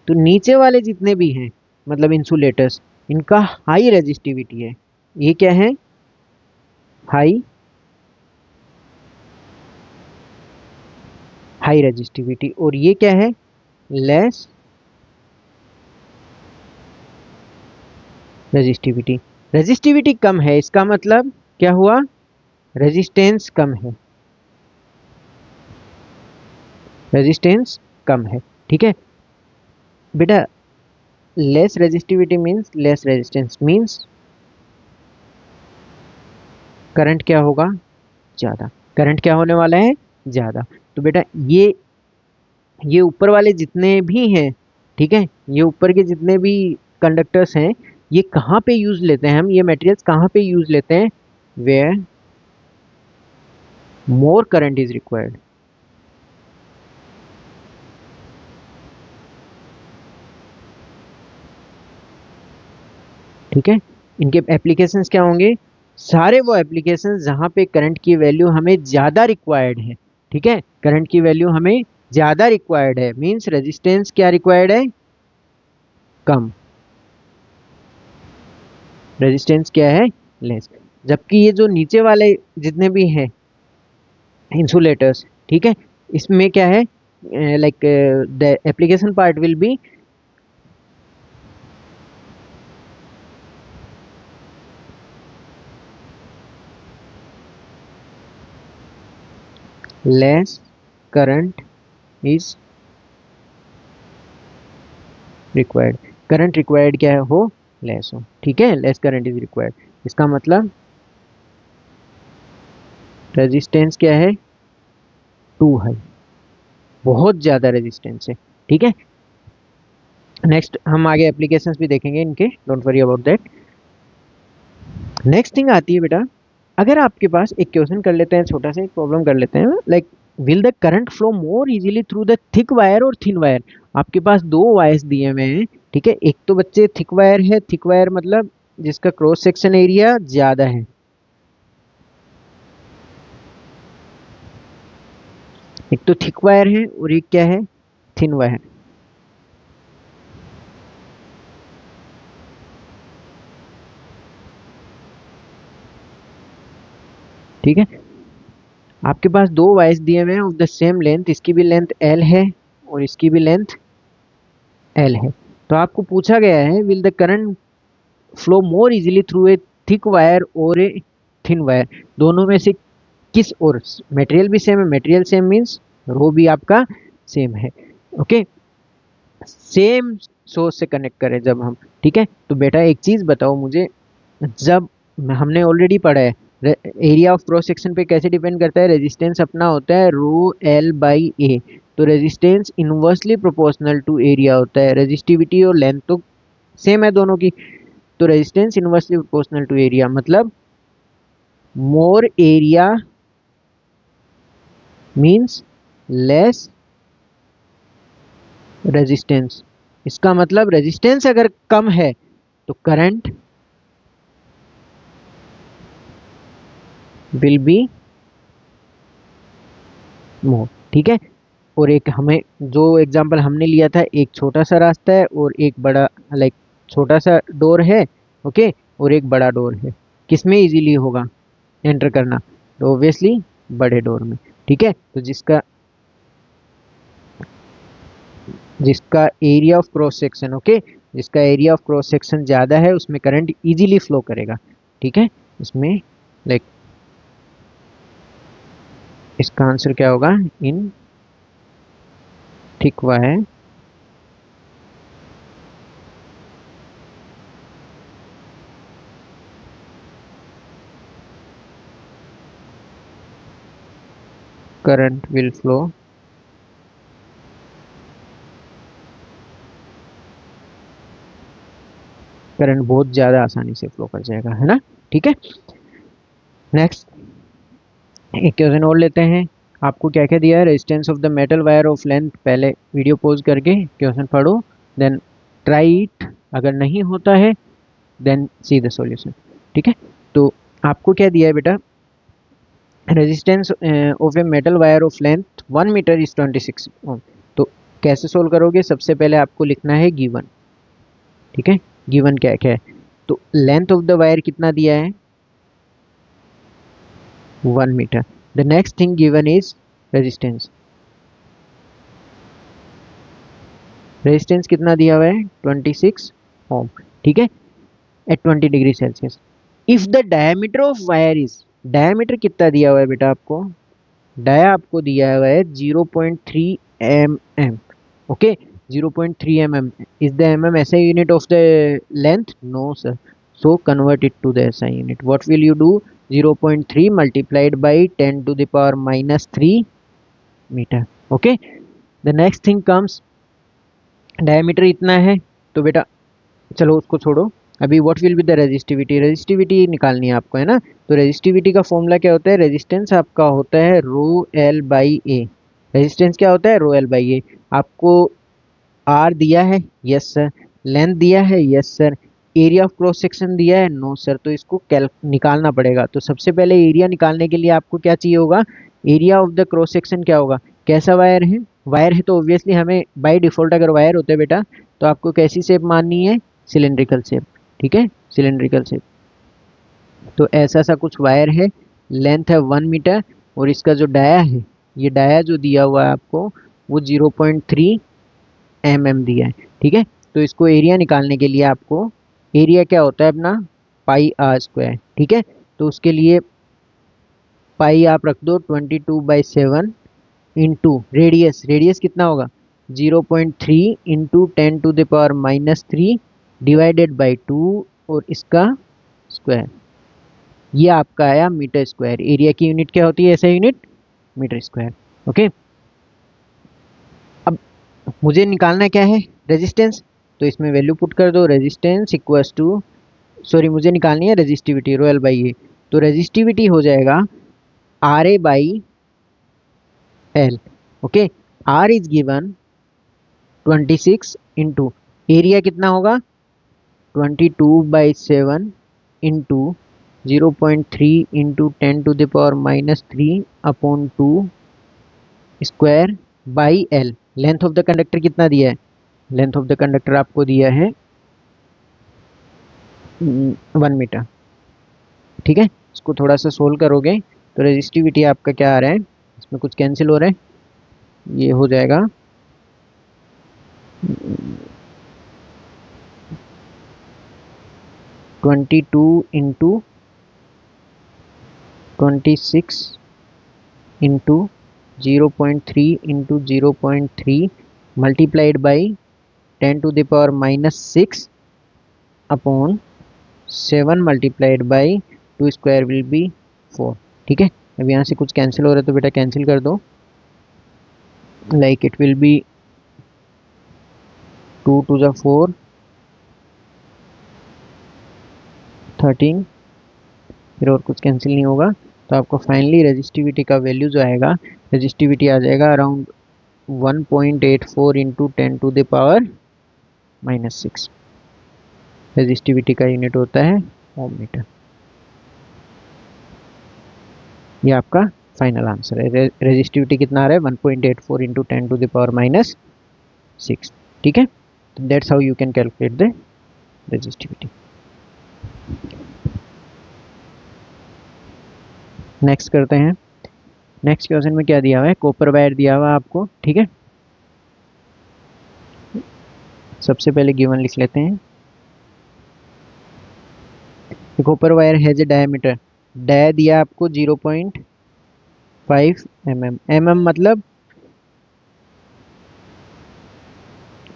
A: तो नीचे वाले जितने भी हैं मतलब इंसुलेटर्स, इनका हाई रेजिस्टिविटी है। ये क्या है? High high resistivity. और ये क्या है? Less resistivity. रेजिस्टिविटी कम है इसका मतलब क्या हुआ? रेजिस्टेंस कम है, रेजिस्टेंस कम है, ठीक है बेटा। Less resistivity means less resistance means current क्या होगा? ज़्यादा। करंट क्या होने वाला है? ज़्यादा। तो बेटा ये ऊपर वाले जितने भी हैं, ठीक है, ये ऊपर के जितने भी कंडक्टर्स हैं, ये कहाँ पे यूज लेते हैं हम, ये मटेरियल्स कहाँ पे यूज लेते हैं? Where more current is required, ठीक है। इनके एप्लीकेशंस क्या होंगे? सारे वो एप्लीकेशंस जहाँ पे करंट की वैल्यू हमें ज़्यादा रिक्वायर्ड है, ठीक है। करंट की वैल्यू हमें ज़्यादा रिक्वायर्ड है मीन्स रेजिस्टेंस क्या रिक्वायर्ड है? कम। रेजिस्टेंस क्या है? लेस। जबकि ये जो नीचे वाले जितने भी हैं इंसुलेटर्स, ठीक है, इसमें क्या है? Like the application part will be less current is required. Current required क्या है? हो लेस हो, ठीक है। लेस करंट इज रिक्वायर्ड इसका मतलब रेजिस्टेंस क्या है? टू हाई, बहुत ज़्यादा रेजिस्टेंस है, ठीक है। नेक्स्ट हम आगे एप्लीकेशंस भी देखेंगे इनके, don't worry about that. Next thing आती है बेटा, अगर आपके पास एक क्वेश्चन कर लेते हैं, छोटा सा एक प्रॉब्लम कर लेते हैं, like will the current flow more easily through the thick wire और थिन वायर। आपके पास दो वायर्स दिए हुए हैं, ठीक है। एक तो बच्चे थिक वायर है, थिक वायर मतलब जिसका क्रॉस सेक्शन एरिया ज़्यादा है, एक तो थिक वायर है और एक क्या है? Thin wire. ठीक है, आपके पास दो वायर्स दिए हुए हैं ऑफ द सेम लेंथ, इसकी भी लेंथ एल है और इसकी भी लेंथ एल है। तो आपको पूछा गया है will the current flow more easily through a thick wire और ए थिन वायर, दोनों में से किस ओर, मटेरियल भी सेम है, मटेरियल सेम मीन्स रो भी आपका सेम है। ओके, सेम सोर्स से कनेक्ट करें जब हम, ठीक है। तो बेटा एक चीज बताओ मुझे, जब हमने ऑलरेडी पढ़ा है एरिया ऑफ क्रॉस सेक्शन पे कैसे डिपेंड करता है, रेजिस्टेंस अपना होता है रो एल बाई ए, तो resistance inversely proportional to area होता है, रेजिस्टिविटी और लेंथ तो सेम है दोनों की, तो resistance inversely proportional to area मतलब more area means less resistance. इसका मतलब रेजिस्टेंस अगर कम है तो करंट विल बी मोर, ठीक है। और एक हमें जो एग्जांपल हमने लिया था, एक छोटा सा रास्ता है और एक बड़ा, लाइक छोटा सा डोर है, ओके, और एक बड़ा डोर है, किसमें इजीली होगा एंटर करना, तो ऑब्वियसली बड़े डोर में, ठीक है। तो जिसका जिसका area of cross section, okay, जिसका एरिया ऑफ क्रॉस सेक्शन ज़्यादा है उसमें करंट इजीली फ्लो करेगा, ठीक है। इसमें लाइक इसका आंसर क्या होगा, इन thick wire current will flow current बहुत ज़्यादा आसानी से फ्लो कर जाएगा, है ना, ठीक है। नेक्स्ट एक क्वेश्चन और लेते हैं। आपको क्या क्या दिया है, resistance of the metal wire of length, पहले वीडियो पॉज करके क्वेश्चन पढ़ो, देन ट्राई इट, अगर नहीं होता है देन सी द सॉल्यूशन, ठीक है। तो आपको क्या दिया है बेटा, resistance of a metal wire of length 1 metre is 26 ohm. तो कैसे सोल्व करोगे, सबसे पहले आपको लिखना है गिवन, ठीक है, गिवन क्या क्या है। तो लेंथ ऑफ द वायर कितना दिया है, 1 metre. The next thing given is resistance, resistance कितना दिया हुआ है 26 ओम, ठीक है, at 20 degree Celsius. If the diameter of wire is, diameter कितना दिया हुआ है बेटा आपको, डाया आपको दिया हुआ है 0.3 mm, okay, 0.3 mm, is the mm SI unit of the length, no sir, so convert it to the SI unit. What will you do, 0.3 multiplied by 10 to the power minus 3 meter, okay। The next thing comes, diameter इतना है, तो बेटा चलो उसको छोड़ो, अभी what will be the resistivity, resistivity निकालनी है आपको, है ना। तो रेजिस्टिविटी का फॉर्मूला क्या होता है, रेजिस्टेंस आपका होता है रो एल बाई ए, रेजिस्टेंस क्या होता है रो एल बाई ए। आपको आर दिया है, यस सर, लेंथ दिया है, yes sir, area of cross section दिया है, नो सर, तो इसको निकालना पड़ेगा। तो सबसे पहले एरिया निकालने के लिए आपको क्या चाहिए होगा, area of the cross section क्या होगा, कैसा वायर है, वायर है तो ऑब्वियसली हमें बाय डिफॉल्ट अगर वायर होते हैं बेटा तो आपको कैसी शेप माननी है, सिलेंड्रिकल शेप, ठीक है, सिलेंड्रिकल शेप। तो ऐसा सा कुछ वायर है, लेंथ है 1 मीटर, और इसका जो डाया है, ये डाया जो दिया हुआ है आपको वो 0.3 mm दिया है, ठीक है। तो इसको एरिया निकालने के लिए आपको, एरिया क्या होता है अपना पाई आर स्क्वायर, ठीक है। तो उसके लिए पाई आप रख दो 22/7 इंटू रेडियस, रेडियस कितना होगा 0.3 इंटू 10⁻³ डिवाइडेड बाई 2 और इसका स्क्वायर, ये आपका आया मीटर स्क्वायर। एरिया की यूनिट क्या होती है ऐसा यूनिट, मीटर स्क्वायर, ओके। अब मुझे निकालना क्या है रेजिस्टेंस, तो इसमें वैल्यू पुट कर दो, रेजिस्टेंस इक्वल्स टू, सॉरी मुझे निकालनी है resistivity rho L by A, तो रेजिस्टिविटी हो जाएगा R A by L, okay. R is given 26 into area कितना होगा 22/7 into 0.3 into 10⁻³ upon 2 square by L, length of the conductor कितना दिया है? लेंथ ऑफ द कंडक्टर आपको दिया है 1 मीटर। ठीक है, इसको थोड़ा सा सोल्व करोगे तो रेजिस्टिविटी आपका क्या आ रहा है, इसमें कुछ कैंसिल हो रहा है, ये हो जाएगा 22 × 26 into 0.3 into 0.3 multiplied by 10⁻⁻6 upon 7 multiplied by 2 square will be 4। ठीक है, अब यहाँ से कुछ कैंसिल हो रहा है तो बेटा कैंसिल कर दो, लाइक इट विल बी 2 × 4 13, फिर और कुछ कैंसिल नहीं होगा, तो आपको फाइनली रेजिस्टिविटी का वैल्यू जो आएगा, रेजिस्टिविटी आ जाएगा अराउंड 1.84 इंटू 10⁻⁻6। रेजिस्टिविटी का यूनिट होता है ओम मीटर। ये आपका फाइनल आंसर है। रेजिस्टिविटी कितना आ रहा है, 1.84 इंटू 10⁻⁻6। ठीक है, that's how you can calculate the resistivity. Next करते हैं। नेक्स्ट क्वेश्चन में क्या दिया हुआ है, कॉपर वायर दिया हुआ है आपको। ठीक है, सबसे पहले गिवन लिख लेते हैं। Copper wire has a diameter, dia दिया आपको 0.5 mm मतलब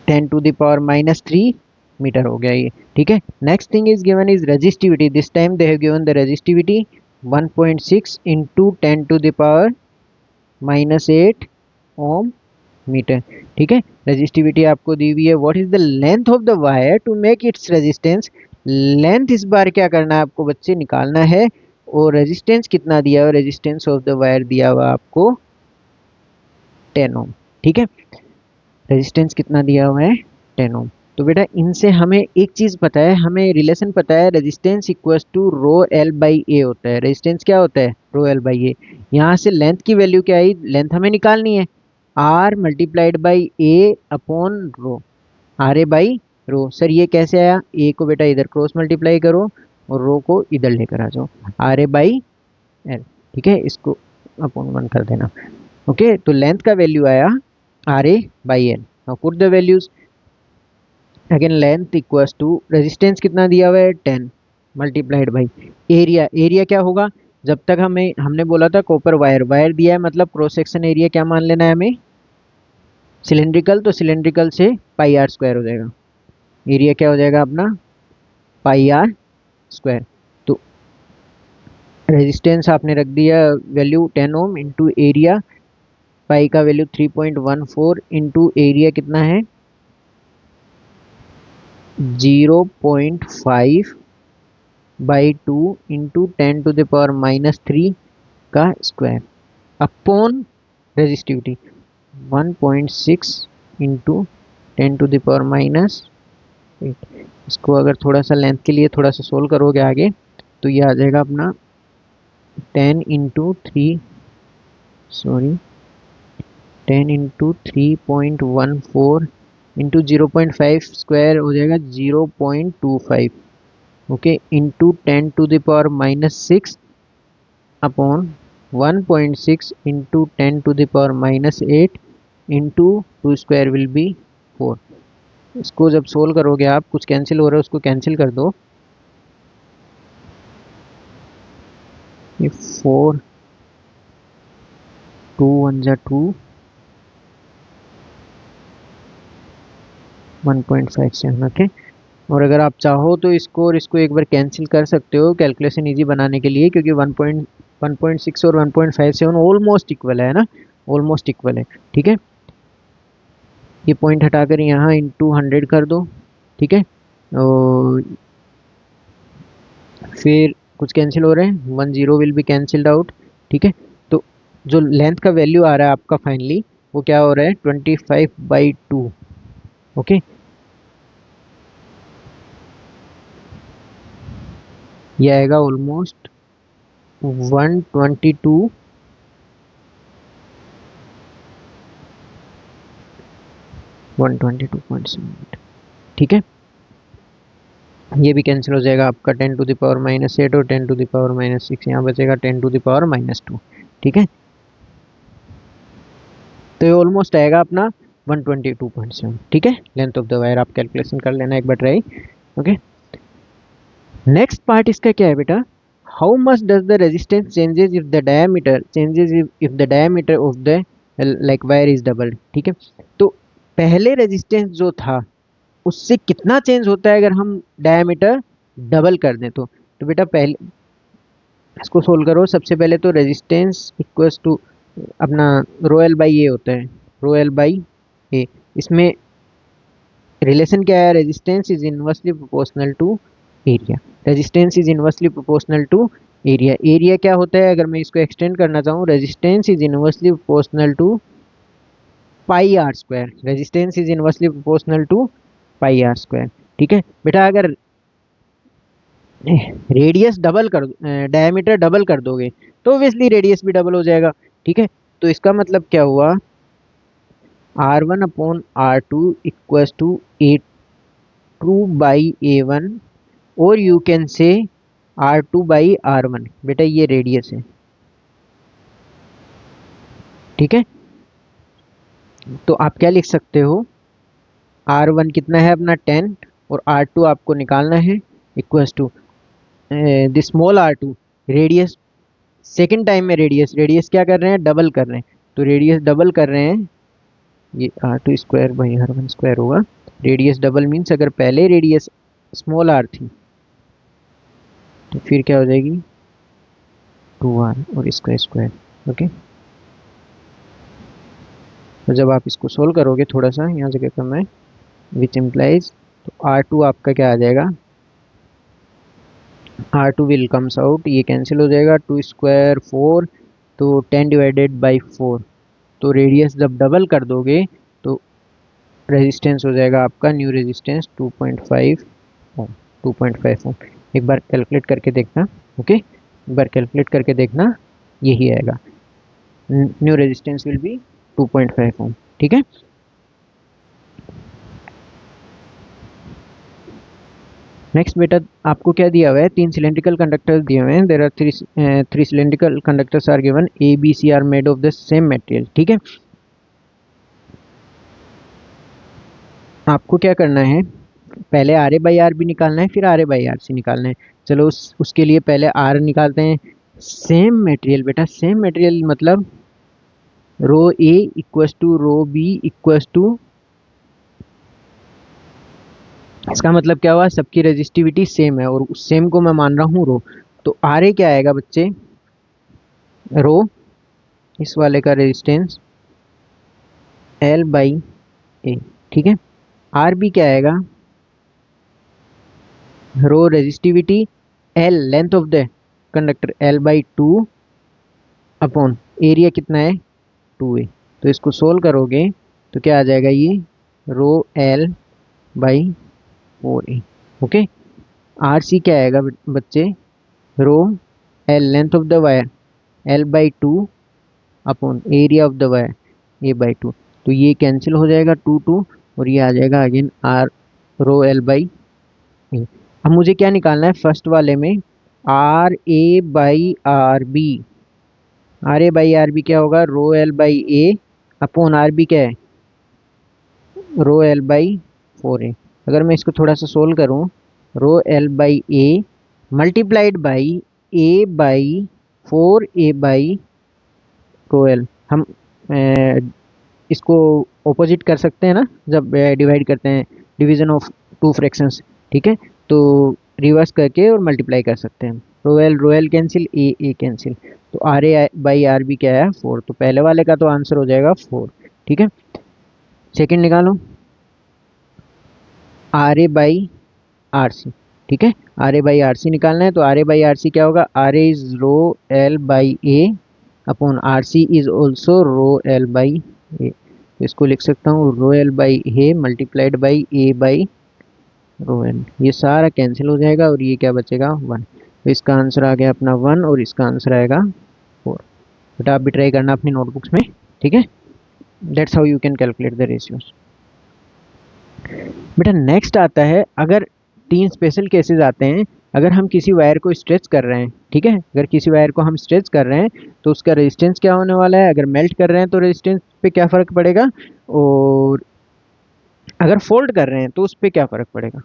A: 10⁻³ मीटर हो गया ये। ठीक है, next thing is given is resistivity, this time they have given the resistivity 1.6 into 10⁻⁻8 ohm metre. ठीक है, रेजिस्टिविटी आपको दी हुई है। What is the length of the wire to make its resistance, length इस बार क्या करना है आपको बच्चे, निकालना है। और रेजिस्टेंस कितना दिया हुआ, रेजिस्टेंस ऑफ द वायर दिया हुआ आपको 10 ओम। ठीक है, रेजिस्टेंस कितना दिया हुआ है 10 ओम। तो बेटा इनसे हमें एक चीज़ पता है, हमें रिलेशन पता है, resistance equals to rho L by A होता है। रेजिस्टेंस क्या होता है, रो एल बाई ए। यहाँ से लेंथ की वैल्यू क्या आई, लेंथ हमें निकालनी है, R multiplied by A upon rho, R A by rho. Sir ये कैसे आया, ए को बेटा इधर क्रॉस मल्टीप्लाई करो और रो को इधर लेकर आ जाओ, आर ए बाई एल। ठीक है, इसको अपॉन 1 कर देना। ओके, तो लेंथ का वैल्यू आया R A by L. Now put the values again, length equals to resistance कितना दिया हुआ है 10 मल्टीप्लाइड बाई एरिया। एरिया क्या होगा, जब तक हमने बोला था कॉपर वायर, वायर दिया है मतलब क्रॉस सेक्शन एरिया क्या मान लेना है हमें, सिलेंड्रिकल, तो सिलेंड्रिकल से पाई आर स्क्वायर हो जाएगा। एरिया क्या हो जाएगा अपना पाई आर स्क्वायर। तो रेजिस्टेंस आपने रख दिया वैल्यू 10 ओम इंटू एरिया, पाई का वैल्यू 3.14 इंटू एरिया कितना है 0.5 बाई 2 इंटू 10⁻³ का स्क्वायर अपॉन रेजिस्टिविटी 1.6 इंटू 10⁻⁻8। इसको अगर थोड़ा सा लेंथ के लिए थोड़ा सा सोल्व करोगे आगे तो ये आ जाएगा अपना 10 इंटू 3.14 इंटू 0.5 स्क्वायर हो जाएगा 0.25। Okay, into 10⁻⁻6 upon 1.6 into 10⁻⁸ into 2 square will be 4। इसको जब सोल्व करोगे आप, कुछ कैंसिल हो रहा है उसको कैंसिल कर दो, ये 4 2 1 जा 2 1.57। ओके, और अगर आप चाहो तो इसको और इसको एक बार कैंसिल कर सकते हो कैलकुलेशन इजी बनाने के लिए, क्योंकि 1.6 और 1.57 ऑलमोस्ट इक्वल है ना, ऑलमोस्ट इक्वल है। ठीक है, ये पॉइंट हटाकर यहाँ इंटू 100 कर दो। ठीक है, और फिर कुछ कैंसिल हो रहे हैं, 1 0 विल बी कैंसिल्ड आउट। ठीक है, तो जो लेंथ का वैल्यू आ रहा है आपका फाइनली वो क्या हो रहा है 25/2। ओके, ये आएगा ऑलमोस्ट 122 122.7 मीटर। ठीक है, ये भी कैंसिल हो जाएगा आपका 10⁻⁻8 और 10⁻⁻6, यहाँ बचेगा 10⁻²। ठीक है, तो ये ऑलमोस्ट आएगा अपना 122.7। ठीक है, लेंथ ऑफ द वायर आप कैलकुलेशन कर लेना एक बार ट्राई। ओके, नेक्स्ट पार्ट इसका क्या है बेटा, how much does the resistance changes if the diameter changes if the diameter of the like wire is doubled. ठीक है, तो पहले रेजिस्टेंस जो था उससे कितना चेंज होता है अगर हम डायमीटर डबल कर दें तो बेटा पहले इसको सोल्व करो। सबसे पहले तो रेजिस्टेंस इक्वल्स टू अपना रो एल बाई ए होता है, रो एल बाई ए। इसमें रिलेशन क्या है, resistance is inversely proportional to area. Resistance is inversely proportional to area. Area क्या होता है, अगर मैं इसको एक्सटेंड करना चाहूँ, resistance is inversely proportional to pi R square. Resistance is inversely proportional to pi R square. ठीक है बेटा, अगर रेडियस डबल कर डायमीटर डबल कर दोगे तो ऑब्वियसली रेडियस भी डबल हो जाएगा। ठीक है, तो इसका मतलब क्या हुआ, R1/R2 इक्वल्स टू A2/A1 और यू कैन से R2/R1। बेटा ये रेडियस है। ठीक है, तो आप क्या लिख सकते हो, R1 कितना है अपना 10 और R2 आपको निकालना है equals to this small R2 radius. Second time में रेडियस क्या कर रहे हैं, डबल कर रहे हैं, तो रेडियस डबल कर रहे हैं, ये R2² होगा। रेडियस डबल मीन्स अगर पहले रेडियस स्मॉल r थी तो फिर क्या हो जाएगी 2r और इसका स्क्वायर। ओके, तो जब आप इसको सोल्व करोगे, थोड़ा सा यहाँ जगह कम है, विच इम्प्लाइज, तो R2 आपका क्या आ जाएगा, R2 विल कम्स आउट, ये कैंसिल हो जाएगा, 2² 4, तो 10/4। तो रेडियस जब डबल कर दोगे तो रेजिस्टेंस हो जाएगा आपका न्यू रेजिस्टेंस 2.5 ओम। 2.5 ओम एक बार कैलकुलेट करके देखना। ओके, एक बार कैलकुलेट करके देखना, यही आएगा, न्यू रेजिस्टेंस विल बी 2.5 ओम। ठीक है, नेक्स्ट बेटा आपको क्या दिया हुआ है, 3 सिलेंड्रिकल कंडक्टर्स दिए हुए हैं। There are 3 cylindrical conductors are given, A B C are made of the same material. ठीक है, आपको क्या करना है, पहले R A by R B निकालना है, फिर R A by R C निकालना है। चलो उसके लिए पहले आर निकालते हैं। सेम मटेरियल बेटा, सेम मटेरियल मतलब rho A equals to rho B equals to, इसका मतलब क्या हुआ, सबकी रेजिस्टिविटी सेम है और उस सेम को मैं मान रहा हूँ रो। तो आर ए क्या आएगा बच्चे, रो इस वाले का रेजिस्टेंस एल बाई ए। ठीक है, आर बी क्या आएगा, rho resistivity L length of the conductor L/2 upon area कितना है 2a। तो इसको सोल्व करोगे तो क्या आ जाएगा, ये रो L/4a। ओके, आर सी क्या आएगा बच्चे, rho L length of the wire L/2 upon area of the wire A/2। तो ये कैंसिल हो जाएगा 2 और ये आ जाएगा अगेन आर रो L/a। अब मुझे क्या निकालना है, फर्स्ट वाले में RA/RB। RA/RB क्या होगा, रो L/A अपॉन RB क्या है, रो L/4a। अगर मैं इसको थोड़ा सा सोल्व करूं, रो L/A मल्टीप्लाइड बाई A/4a/रो L। हम इसको ऑपोजिट कर सकते हैं ना, जब डिवाइड करते हैं, डिवीजन ऑफ टू फ्रैक्शंस। ठीक है, तो रिवर्स करके और मल्टीप्लाई कर सकते हैं। Rho L cancel, A cancel, तो R A by R B क्या है 4। तो पहले वाले का तो आंसर हो जाएगा 4। ठीक है, सेकंड निकालो, R A by R C. ठीक है, R A by R C निकालना है, तो R A by R C क्या होगा, R A is rho L by A upon R C is also rho L by A. इसको लिख सकता हूँ rho L by A multiplied by A by rho L. ये सारा cancel हो जाएगा और ये क्या बचेगा 1। तो इसका आंसर आ गया अपना 1 और इसका आंसर आएगा 4। बेटा आप भी ट्राई करना अपनी नोटबुक्स में। ठीक है, that's how you can calculate the ratios. बेटा नेक्स्ट आता है, अगर 3 स्पेशल केसेस आते हैं। अगर हम किसी वायर को स्ट्रेच कर रहे हैं, ठीक है, अगर किसी वायर को हम स्ट्रेच कर रहे हैं तो उसका रेजिस्टेंस क्या होने वाला है, अगर मेल्ट कर रहे हैं तो रेजिस्टेंस पे क्या फ़र्क पड़ेगा, और अगर फोल्ड कर रहे हैं तो उस पे क्या फ़र्क पड़ेगा।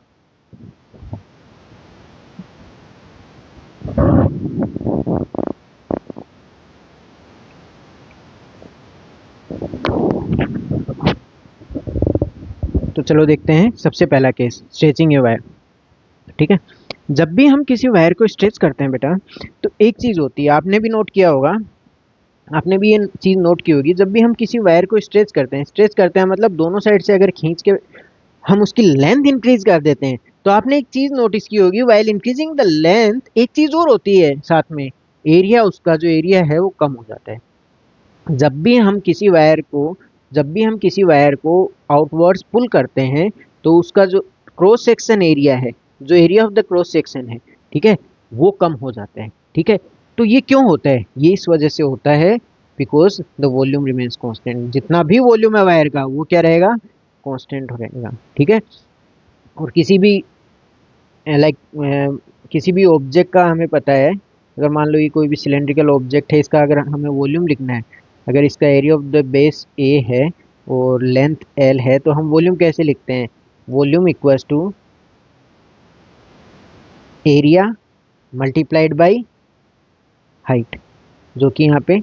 A: तो चलो देखते हैं सबसे पहला केस, स्ट्रेचिंग ए वायर। ठीक है, जब भी हम किसी वायर को स्ट्रेच करते हैं बेटा, तो एक चीज़ होती है, आपने भी नोट किया होगा, आपने भी ये चीज़ नोट की होगी, जब भी हम किसी वायर को स्ट्रेच करते हैं मतलब दोनों साइड से अगर खींच के हम उसकी लेंथ इंक्रीज कर देते हैं, तो आपने एक चीज़ नोटिस की होगी, वाइल इंक्रीजिंग द लेंथ एक चीज़ और होती है साथ में, एरिया, उसका जो एरिया है वो कम हो जाता है। जब भी हम किसी वायर को जब भी हम किसी वायर को आउटवर्ड्स पुल करते हैं, तो उसका जो क्रॉस सेक्शन एरिया है, जो area of the cross section है, ठीक है, वो कम हो जाता है। ठीक है, तो ये क्यों होता है, ये इस वजह से होता है, because the volume remains constant, जितना भी वॉल्यूम है वायर का वो क्या रहेगा, कांस्टेंट रहेगा। ठीक है, और किसी भी लाइक किसी भी ऑब्जेक्ट का हमें पता है, अगर मान लो ये कोई भी सिलेंड्रिकल ऑब्जेक्ट है, इसका अगर हमें वॉल्यूम लिखना है, अगर इसका एरिया ऑफ द बेस ए है और लेंथ एल है, तो हम वॉल्यूम कैसे लिखते हैं, volume equals to area multiplied by height, जो कि यहाँ पे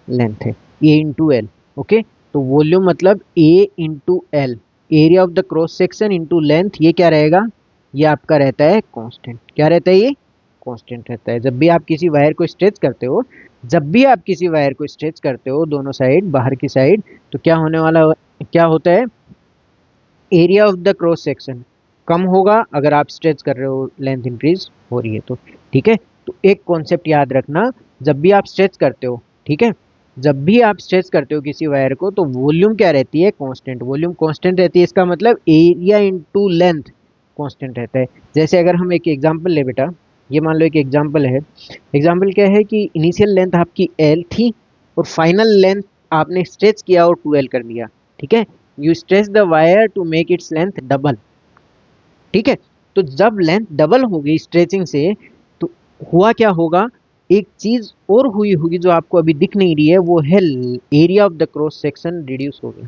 A: लेंथ है, ए इंटू एल। ओके, तो वॉल्यूम मतलब A into L, area of the cross section into length, ये क्या रहेगा, ये आपका रहता है कांस्टेंट। क्या रहता है, ये कांस्टेंट रहता है। जब भी आप किसी वायर को स्ट्रेच करते हो, जब भी आप किसी वायर को स्ट्रेच करते हो दोनों साइड, बाहर की साइड, तो क्या होने वाला, क्या होता है, area of the cross section कम होगा, अगर आप स्ट्रेच कर रहे हो लेंथ इंक्रीज हो रही है तो। ठीक है, तो एक कॉन्सेप्ट याद रखना, जब भी आप स्ट्रेच करते हो, ठीक है, जब भी आप स्ट्रेच करते हो किसी वायर को, तो वॉल्यूम क्या रहती है, कांस्टेंट, वॉल्यूम कांस्टेंट रहती है, इसका मतलब एरिया इनटू लेंथ कांस्टेंट रहता है। जैसे अगर हम एक एग्जांपल ले बेटा, ये मान लो एक एग्जांपल है, एग्जांपल क्या है कि इनिशियल लेंथ आपकी एल थी और फाइनल लेंथ आपने स्ट्रेच किया और 2L कर दिया। ठीक है, you stretch the wire to make its length double. ठीक है, तो जब लेंथ डबल होगी स्ट्रेचिंग से, तो हुआ क्या होगा, एक चीज और हुई होगी जो आपको अभी दिख नहीं रही है, वो है area of the cross section reduce हो गया।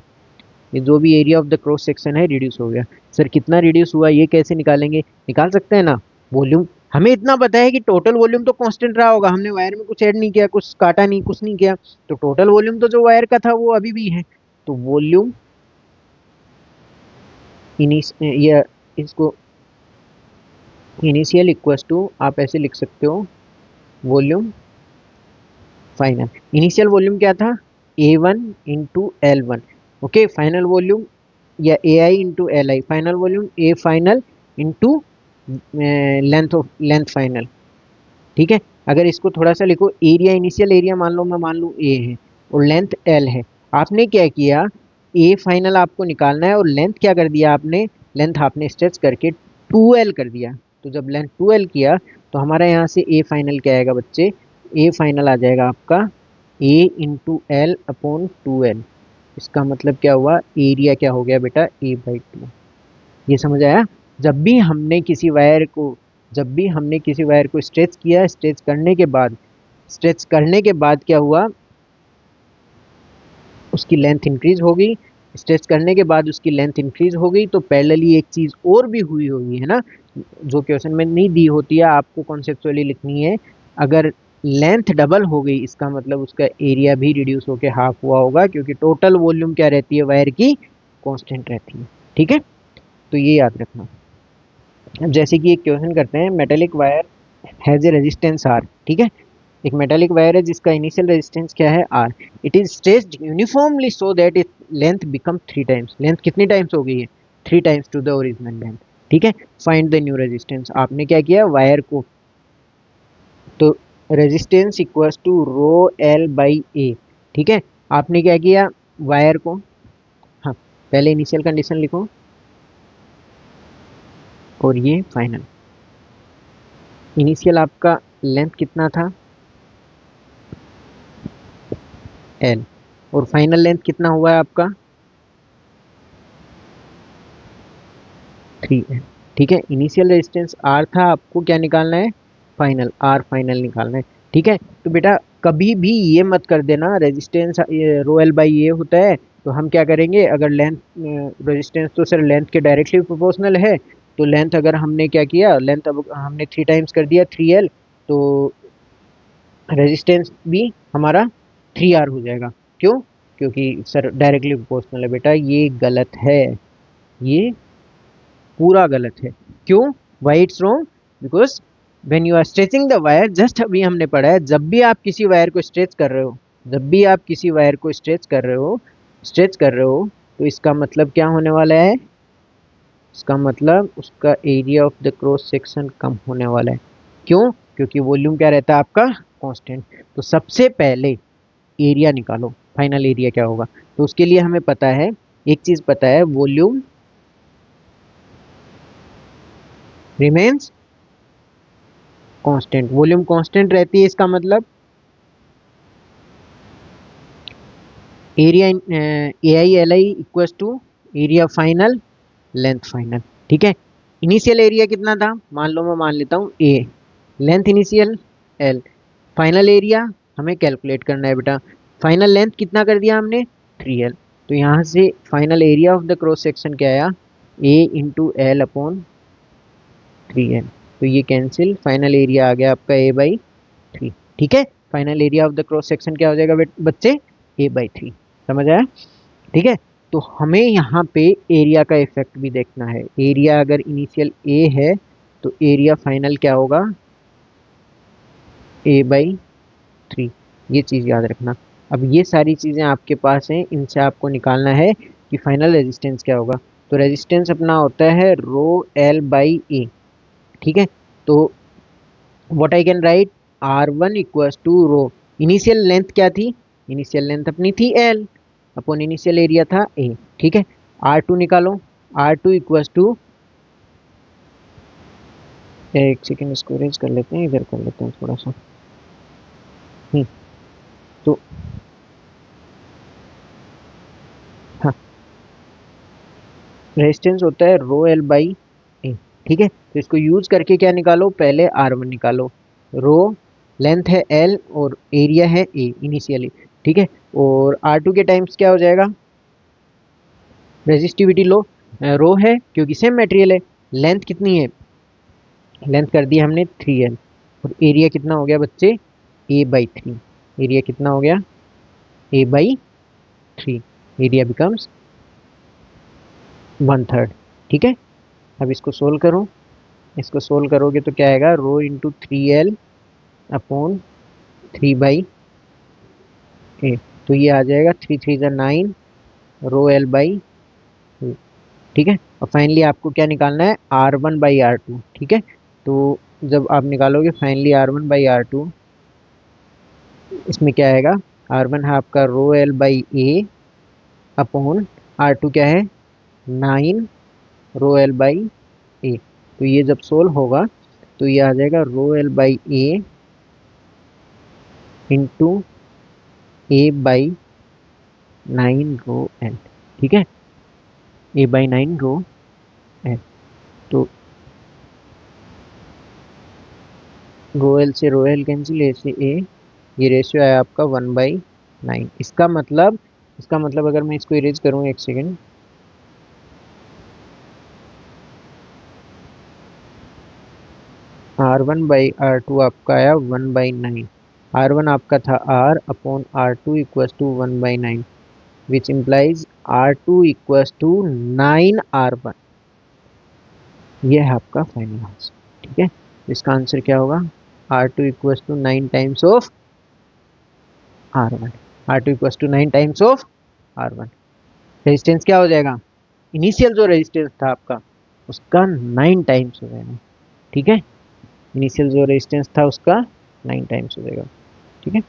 A: ये जो भी area of the cross section है रिड्यूस हो गया। सर कितना रिड्यूस हुआ, ये कैसे निकालेंगे, निकाल सकते हैं ना, वॉल्यूम, हमें इतना पता है कि टोटल वॉल्यूम तो कांस्टेंट रहा होगा, हमने वायर में कुछ ऐड नहीं किया, कुछ काटा नहीं, कुछ नहीं किया, तो टोटल वॉल्यूम तो जो वायर का था वो अभी भी है। तो वॉल्यूम इनिस या इसको इनिशियल इक्वल्स टू आप ऐसे लिख सकते हो, वॉल्यूम फाइनल। इनिशियल वॉल्यूम क्या था, A1 into L1। Okay, final volume या AI into LI, final volume A final into length final. ठीक है, अगर इसको थोड़ा सा लिखो, एरिया, इनिशियल एरिया मान लो, मैं मान लूँ A है और लेंथ L है, आपने क्या किया, A फाइनल आपको निकालना है और लेंथ क्या कर दिया आपने, लेंथ आपने स्ट्रेच करके 2L कर दिया। तो जब लेंथ 2L किया, तो हमारा यहाँ से A फाइनल क्या आएगा बच्चे, A फाइनल आ जाएगा आपका A into L upon 2L। इसका मतलब क्या हुआ, एरिया क्या हो गया बेटा, A/2। ये समझ आया। जब भी हमने किसी वायर को जब भी हमने किसी वायर को स्ट्रेच किया, स्ट्रेच करने के बाद क्या हुआ, उसकी लेंथ इंक्रीज हो गई, स्ट्रेच करने के बाद उसकी लेंथ इंक्रीज हो गई, तो पैरेलली एक चीज़ और भी हुई होगी, है ना, जो क्वेश्चन में नहीं दी होती है, आपको कॉन्सेप्चुअली लिखनी है। अगर लेंथ डबल हो गई, इसका मतलब उसका एरिया भी रिड्यूस होकर हाफ हुआ होगा, क्योंकि टोटल वॉल्यूम क्या रहती है वायर की, कांस्टेंट रहती है। ठीक है, तो ये याद रखना। अब जैसे कि एक क्वेश्चन करते हैं, metallic wire has A resistance R. ठीक है, एक मेटेलिक वायर है जिसका इनिशियल रेजिस्टेंस क्या है, R. It is stretched uniformly so that it length become 3 times, length कितनी टाइम्स हो गई है, 3 times to the original length. ठीक है, फाइंड द न्यू रेजिस्टेंस, आपने क्या किया वायर को, तो resistance equals to rho L by A. ठीक है, आपने क्या किया वायर को, हाँ, पहले इनिशियल कंडीशन लिखो और ये फाइनल। इनिशियल आपका लेंथ कितना था, एल, और फाइनल लेंथ कितना हुआ है आपका, 3L। ठीक है, इनिशियल रेजिस्टेंस R था, आपको क्या निकालना है, फाइनल R फाइनल निकालना है। ठीक है, तो बेटा कभी भी ये मत कर देना resistance row L by A होता है तो हम क्या करेंगे, अगर लेंथ रेजिस्टेंस तो सर लेंथ के डायरेक्टली प्रोपोर्शनल है, तो लेंथ अगर हमने क्या किया, लेंथ अब हमने 3 टाइम्स कर दिया 3L, तो रेजिस्टेंस भी हमारा 3R हो जाएगा। क्यों, क्योंकि सर डायरेक्टली प्रोपोर्शनल है। बेटा ये गलत है, ये पूरा गलत है। क्यों, why it's wrong, because when you are stretching the wire, just अभी हमने पढ़ा है जब भी आप किसी वायर को स्ट्रेच कर रहे हो, जब भी आप किसी वायर को स्ट्रेच कर रहे हो, तो इसका मतलब क्या होने वाला है, इसका मतलब उसका area of the cross section कम होने वाला है। क्यों, क्योंकि वॉल्यूम क्या रहता है आपका, कांस्टेंट। तो सबसे पहले एरिया निकालो, फाइनल एरिया क्या होगा। तो उसके लिए हमें पता है, एक चीज पता है, volume remains constant. Volume constant रहती है, इसका मतलब area A I L I equals to area final length final. ठीक है, इनिशियल एरिया कितना था, मान लो मैं मान लेता हूँ A, length initial L, final area हमें कैलकुलेट करना है बेटा। फाइनल लेंथ कितना कर दिया हमने, 3L। तो यहाँ से final area of the cross section क्या आया, ए इंटू एल अपॉन 3L। तो ये कैंसिल, फाइनल एरिया आ गया आपका ए बाई 3। ठीक है, final area of the cross section क्या हो जाएगा बच्चे, ए बाई 3। समझ आया। ठीक है, तो हमें यहाँ पे एरिया का इफेक्ट भी देखना है। एरिया अगर इनिशियल ए है तो एरिया फाइनल क्या होगा, ए बाई 3। ये चीज़ याद रखना। अब ये सारी चीज़ें आपके पास हैं, इनसे आपको निकालना है कि फाइनल रेजिस्टेंस क्या होगा। तो रेजिस्टेंस अपना होता है रो एल बाई ए। ठीक है, तो what I can write, R one equals to rho, initial length क्या थी, इनिशियल लेंथ अपनी थी एल, अपॉन इनिशियल एरिया था ए। ठीक है, आर टू निकालो, आर टू इक्वल्स टू, एक सेकेंड इसको अरेंज कर लेते हैं, इधर कर लेते हैं थोड़ा सा। तो हाँ, रेजिस्टेंस होता है रो एल बाई ए। ठीक है, तो इसको यूज करके क्या निकालो, पहले आर वन निकालो, रो लेंथ है एल और एरिया है ए इनिशियली। ठीक है, और आर टू के टाइम्स क्या हो जाएगा, रेजिस्टिविटी लो, रो है क्योंकि सेम मटेरियल है, लेंथ कितनी है, लेंथ कर दी हमने 3L, और एरिया कितना हो गया बच्चे, ए बाई 3। एरिया कितना हो गया, ए बाई 3। Area becomes 1/3। ठीक है, अब इसको सोल्व करो, इसको सोल्व करोगे तो क्या आएगा, रो इंटू 3L अपॉन 3/8। तो ये आ जाएगा 3 3 9 रो एल बाई 2। ठीक है, और फाइनली आपको क्या निकालना है, R1/R2। ठीक है, तो जब आप निकालोगे फाइनली R1/R2, इसमें क्या आएगा, R1 है आपका रो L by A upon R2 क्या है, 9 रो एल बाई ए। तो ये जब सोल्व होगा तो ये आ जाएगा रो L by A into A by 9 rho L. ठीक है, ए बाई 9 रो एल। तो रो एल से रो एल कैंसिल, ए से ए, ये रेशियो है आपका 1/9। इसका मतलब अगर मैं इसको इरेज करूँ, एक सेकेंड, R1/R2 आपका आया 1/9। R1 आपका था R upon R2 equals to 1/9, which implies R2 equals to 9R1। यह है आपका फाइनल आंसर। ठीक है, इसका आंसर क्या होगा, R2 equals to 9 times of R1। R2 equals to 9 times of R1। Resistance क्या हो जाएगा, इनिशियल जो रेजिस्टेंस था आपका उसका 9 टाइम्स हो जाएगा। ठीक है, इनिशियल जो रेजिस्टेंस था उसका 9 टाइम्स हो जाएगा। ठीक है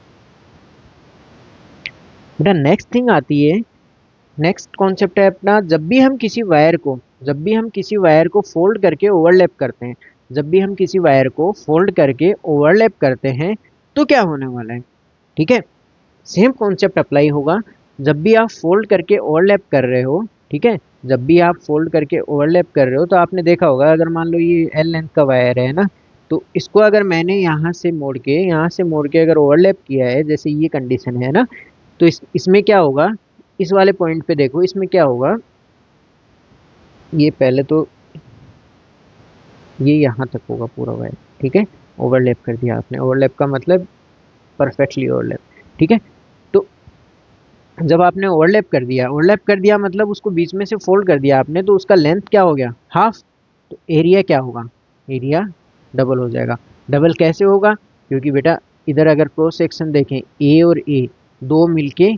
A: बेटा, नेक्स्ट थिंग आती है, नेक्स्ट कॉन्सेप्ट है अपना, जब भी हम किसी वायर को फोल्ड करके ओवरलैप करते हैं, जब भी हम किसी वायर को फोल्ड करके ओवरलैप करते हैं तो क्या होने वाला है। ठीक है, सेम कॉन्सेप्ट अप्लाई होगा, जब भी आप फोल्ड करके ओवरलैप कर रहे हो, ठीक है, जब भी आप फोल्ड करके ओवरलैप कर रहे हो तो आपने देखा होगा, अगर मान लो ये एल लेंथ का वायर है ना, तो इसको अगर मैंने यहाँ से मोड़ के अगर ओवरलैप किया है, जैसे ये कंडीशन है ना, तो इसमें क्या होगा, इस वाले पॉइंट पे देखो, इसमें क्या होगा, ये पहले तो ये यहाँ तक होगा पूरा वायर, ठीक है। ओवरलैप कर दिया आपने, ओवरलैप का मतलब परफेक्टली ओवरलैप, ठीक है। तो जब आपने ओवरलैप कर दिया मतलब उसको बीच में से फोल्ड कर दिया आपने, तो उसका लेंथ क्या हो गया, हाफ। तो एरिया क्या होगा, एरिया डबल हो जाएगा। डबल कैसे होगा, क्योंकि बेटा इधर अगर क्रॉस सेक्शन देखें, ए और ए दो मिलके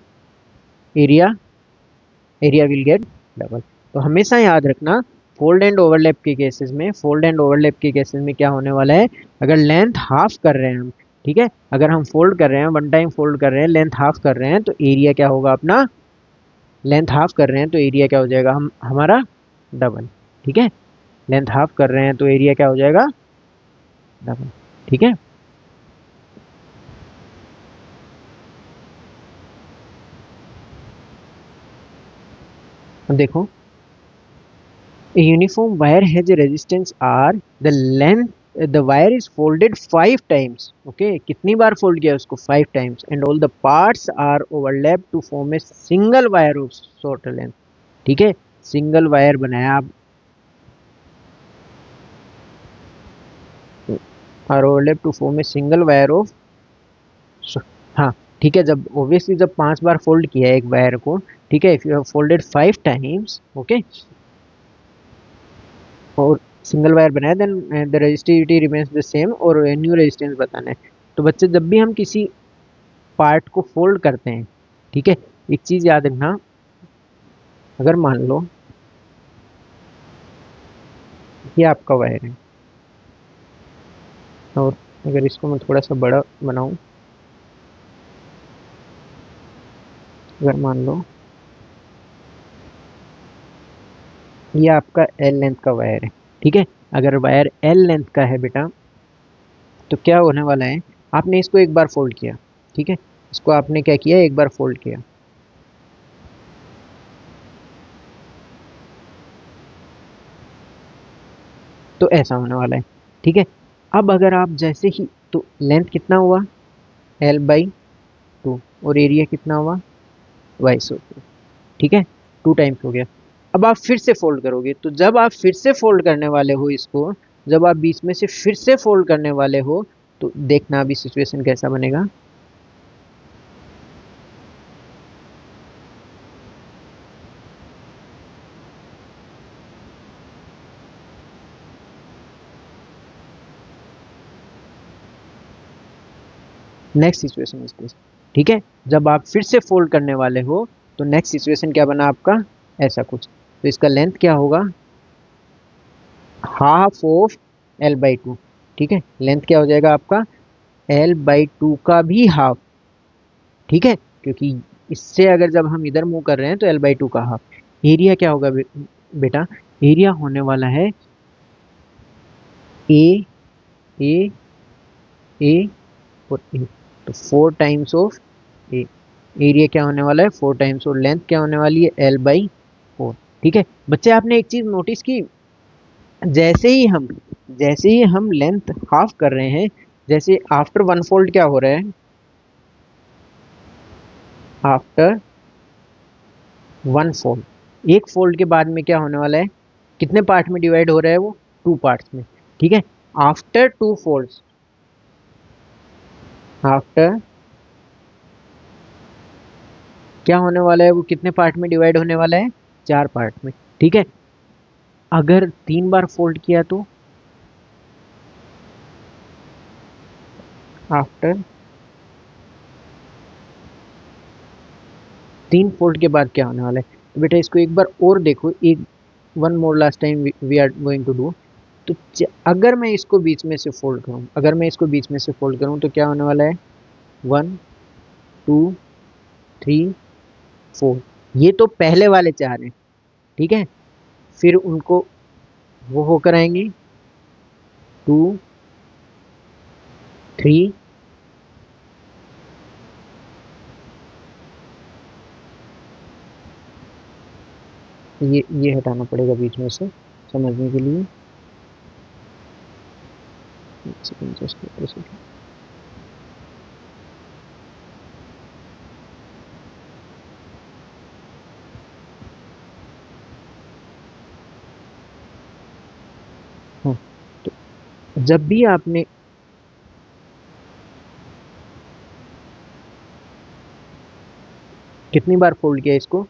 A: area area will get double. तो हमेशा याद रखना, फोल्ड एंड ओवरलैप के केसेस में क्या होने वाला है, अगर लेंथ हाफ कर रहे हैं हम, ठीक है, अगर हम फोल्ड कर रहे हैं, वन टाइम फोल्ड कर रहे हैं, लेंथ हाफ कर रहे हैं, तो एरिया क्या होगा अपना, लेंथ हाफ कर रहे हैं तो एरिया क्या हो जाएगा, हम हमारा डबल, ठीक है। लेंथ हाफ कर रहे हैं तो एरिया क्या हो जाएगा, डबल, ठीक है। अब देखो, a uniform wire has a resistance R, the length the wire is folded 5 times, okay, कितनी बार फोल्ड किया उसको, 5 times, and all the parts are overlapped to form a single wire of shorter length, ठीक है। Single wire बनाया आप, are overlap to form a single wire of, हाँ, ठीक है। जब ऑब्वियसली जब 5 बार फोल्ड किया है एक वायर को, ठीक है, if you have folded 5 times, okay, और सिंगल वायर बनाया, then the resistivity remains the same, और न्यू रेजिस्टेंस बताना है। तो बच्चे जब भी हम किसी पार्ट को फोल्ड करते हैं, ठीक है, एक चीज याद रखना, अगर मान लो ये आपका वायर है, और अगर इसको मैं थोड़ा सा बड़ा बनाऊं, अगर मान लो ये आपका एल लेंथ का वायर है, ठीक है। अगर वायर एल लेंथ का है बेटा, तो क्या होने वाला है, आपने इसको एक बार फोल्ड किया, ठीक है, इसको आपने क्या किया, एक बार फोल्ड किया, तो ऐसा होने वाला है, ठीक है। अब अगर आप जैसे ही, तो लेंथ कितना हुआ, L/2, और एरिया कितना हुआ, Y/2, ठीक है, 2 टाइम्स हो गया। अब आप फिर से फोल्ड करोगे, तो जब आप फिर से फोल्ड करने वाले हो इसको, जब आप बीच में से फिर से फोल्ड करने वाले हो, तो देखना अभी सिचुएशन कैसा बनेगा। नेक्स्ट सिचुएशन इज दिस, ठीक है। जब आप फिर से फोल्ड करने वाले हो, तो नेक्स्ट सिचुएशन क्या बना आपका, ऐसा कुछ, तो इसका लेंथ क्या होगा, हाफ ऑफ L/2, ठीक है। लेंथ क्या हो जाएगा आपका, L/2 का भी हाफ, ठीक है, क्योंकि इससे अगर जब हम इधर मूव कर रहे हैं तो L/2 का हाफ। एरिया क्या होगा बेटा, एरिया होने वाला है ए ए ए और ए, तो 4 टाइम्स ऑफ ए। एरिया क्या होने वाला है, 4 टाइम्स, और लेंथ क्या होने वाली है, L/4, ठीक है। बच्चे आपने एक चीज नोटिस की, जैसे ही हम जैसे ही हम लेंथ हाफ कर रहे हैं, जैसे आफ्टर वन फोल्ड क्या हो रहा है, आफ्टर वन फोल्ड, एक फोल्ड के बाद में क्या होने वाला है, कितने पार्ट में डिवाइड हो रहा है वो, 2 पार्ट्स में, ठीक है। आफ्टर 2 फोल्ड्स, आफ्टर क्या होने वाला है, वो कितने पार्ट में डिवाइड होने वाला है, 4 पार्ट में, ठीक है। अगर 3 बार फोल्ड किया तो आफ्टर 3 फोल्ड के बाद क्या होने वाला है, तो बेटा इसको एक बार और देखो, एक one more last time we are going to do. तो अगर मैं इसको बीच में से फोल्ड करूं, अगर मैं इसको बीच में से फोल्ड करूं तो क्या होने वाला है, 1 2 3 4, ये तो पहले वाले 4 हैं, ठीक है। फिर उनको वो होकर आएंगे 2 3, ये हटाना पड़ेगा बीच में से समझने के लिए। एक सेकंड, जस्ट एक सेकंड। हाँ, तो जब भी आपने कितनी बार फोल्ड किया इसको,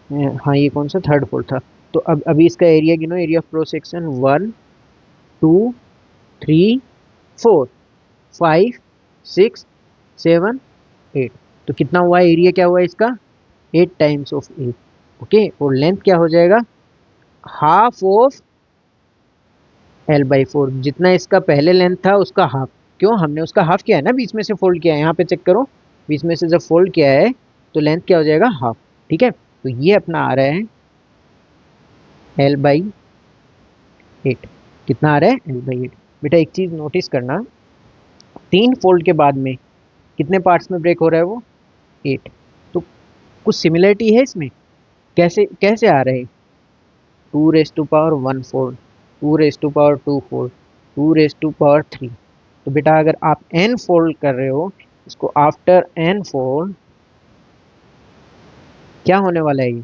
A: हाँ ये कौन सा थर्ड फोल्ड था। तो अब अभी इसका एरिया गिनो, एरिया ऑफ क्रॉस सेक्शन 1 2 3 4 5 6 7 8। तो कितना हुआ एरिया, क्या हुआ इसका 8 टाइम्स ऑफ 8। ओके, और लेंथ क्या हो जाएगा हाफ ऑफ L/4, जितना इसका पहले लेंथ था उसका हाफ। क्यों, हमने उसका हाफ किया है ना, बीच में से फोल्ड किया है, यहाँ पे चेक करो, बीच में से जब फोल्ड किया है तो लेंथ क्या हो जाएगा हाफ। ठीक है, तो ये अपना आ रहा है L/8। कितना आ रहा है L/8। बेटा एक चीज नोटिस करना, 3 फोल्ड के बाद में कितने पार्ट्स में ब्रेक हो रहा है वो 8। तो कुछ सिमिलरिटी है इसमें, कैसे कैसे आ रहे हैं 2⁻1 फोल्ड, 2⁻2 फोल्ड, 2⁻3। तो बेटा अगर आप n फोल्ड कर रहे हो इसको, आफ्टर n फोल्ड क्या होने वाला है ये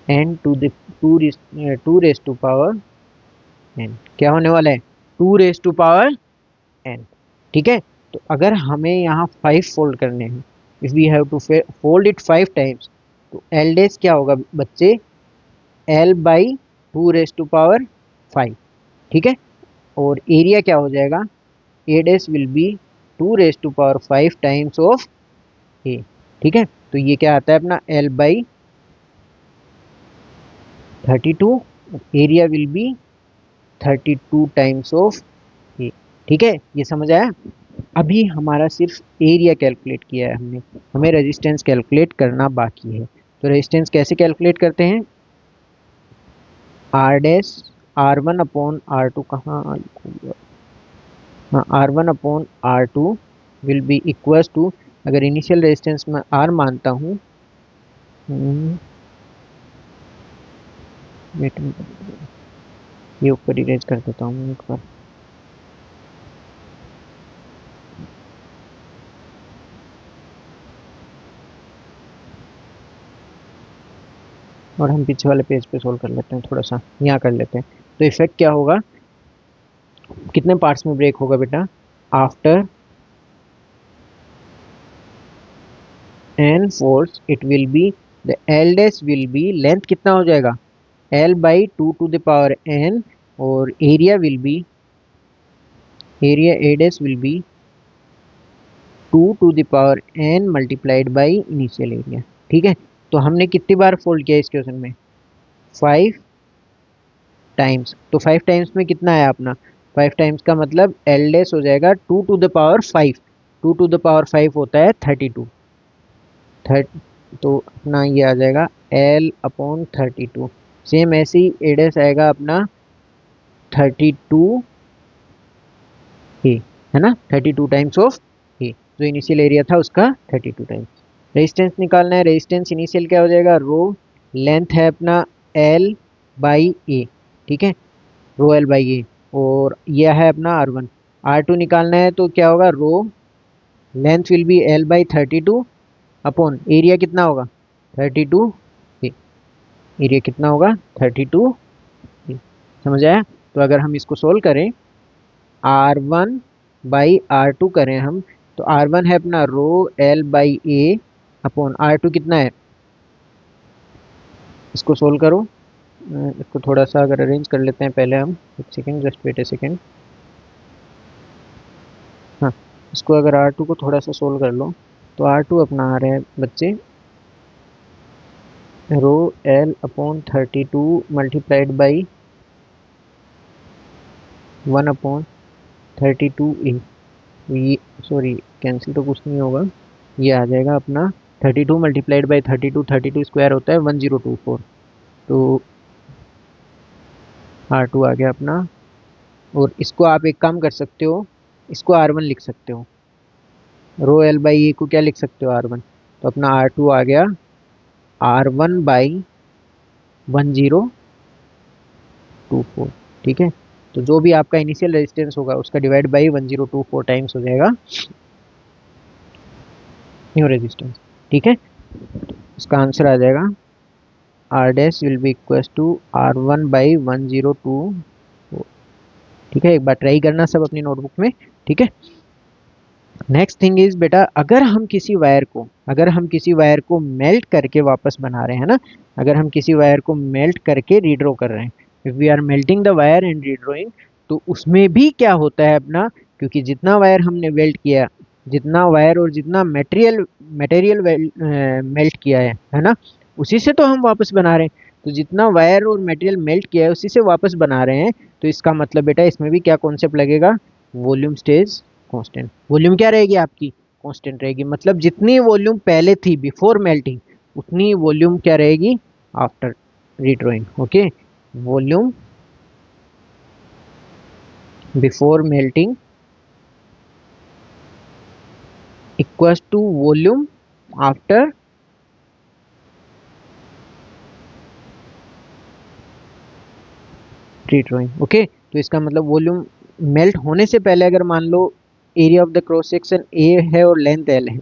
A: n टू द 2⁻n। क्या होने वाला है 2⁻n। ठीक है, तो अगर हमें यहाँ 5 फोल्ड करने हैं, if we have to fold it 5 times, तो एल डेज क्या होगा बच्चे L/2⁵5। ठीक है, और एरिया क्या हो जाएगा A days will be 2⁵5 times of A. ठीक है, तो ये क्या आता है अपना L/32, area will be 32 times of A. ठीक है, ये समझ आया। अभी हमारा सिर्फ एरिया कैलकुलेट किया है हमने, हमें रेजिस्टेंस कैलकुलेट करना बाकी है। तो रेजिस्टेंस कैसे कैलकुलेट करते हैं, आर डैश R1/R2, कहाँ लिखूंगा, हाँ R1/R2 will be equals to, अगर इनिशियल रेजिस्टेंस में R मानता हूँ, वेट ये ऊपर इरेज कर देता हूँ एक बार। और हम पीछे वाले पेज पे सोल्व कर लेते हैं, थोड़ा सा यहाँ कर लेते हैं। तो इफेक्ट क्या होगा, कितने पार्ट्स में ब्रेक होगा बेटा, after n folds it will be, the L dash will be, length कितना हो जाएगा L/2 to the power n, और area will be, area A dash will be 2 to the power n multiplied by initial area. ठीक है, तो हमने कितनी बार fold किया इस क्वेश्चन में 5 टाइम्स। तो 5 टाइम्स में कितना आया अपना, 5 टाइम्स का मतलब L डैश हो जाएगा 2 to the power 5, 2 to the power 5 होता है 32। तो अपना ये आ जाएगा L/32। सेम ऐसे ही ए डैश आएगा अपना 32 ए, है ना, 32 टाइम्स ऑफ ए, जो इनिशियल एरिया था उसका 32 टाइम्स। रेजिस्टेंस निकालना है, रेजिस्टेंस इनिशियल क्या हो जाएगा रो, लेंथ है अपना L/A। ठीक है, रो L/A, और यह है अपना R1। R2 निकालना है तो क्या होगा rho, length will be L/32 upon area कितना होगा 32 ए। एरिया कितना होगा 32 ए। समझ आया। तो अगर हम इसको सोल्व करें, R1/R2 करें हम, तो R1 है अपना रो L/A अपॉन R2 कितना है, इसको सोल्व करो। इसको थोड़ा सा अगर अरेंज कर लेते हैं पहले हम, एक सेकेंड, जस्ट वेट ए सेकेंड। हाँ, इसको अगर R2 को थोड़ा सा सोल्व कर लो, तो R2 अपना आ रहा है बच्चे रो L/32 मल्टीप्लाइड बाई 1/32 ए। ये सॉरी कैंसिल तो कुछ नहीं होगा, ये आ जाएगा अपना 32 मल्टीप्लाइड बाई 32, 32 स्क्वायर होता है 1024। तो R2 आ गया अपना, और इसको आप एक काम कर सकते हो, इसको R1 लिख सकते हो, रो L/A को क्या लिख सकते हो R1। तो अपना R2 आ गया R1/, 1024, ठीक है। तो जो भी आपका इनिशियल रेजिस्टेंस होगा उसका डिवाइड बाई 1024 टाइम्स हो जाएगा न्यू रेजिस्टेंस, ठीक है। इसका आंसर आ जाएगा R dash will be equal to R1/1024, ठीक है। एक बार ट्राई करना सब अपनी नोटबुक में, ठीक है। नेक्स्ट थिंग इज बेटा, अगर हम किसी वायर को मेल्ट करके वापस बना रहे हैं ना, अगर हम किसी वायर को मेल्ट करके रीड्रॉ कर रहे हैं, if we are melting the wire and redrawing, तो उसमें भी क्या होता है अपना, क्योंकि जितना वायर हमने वेल्ट किया, जितना वायर और जितना मटेरियल मटेरियल मेल्ट किया है ना, उसी से तो हम वापस बना रहे हैं। तो जितना वायर और मटेरियल मेल्ट किया है उसी से वापस बना रहे हैं, तो इसका मतलब बेटा इसमें भी क्या कॉन्सेप्ट लगेगा, वॉल्यूम स्टेज कांस्टेंट। वॉल्यूम क्या रहेगी आपकी, कांस्टेंट रहेगी। मतलब जितनी वॉल्यूम पहले थी बिफोर मेल्टिंग, उतनी वॉल्यूम क्या रहेगी after redrawing, okay. Volume before melting equals to volume after redrawing, okay. तो इसका मतलब वॉल्यूम मेल्ट होने से पहले अगर मान लो area of the cross section A है और लेंथ एल है,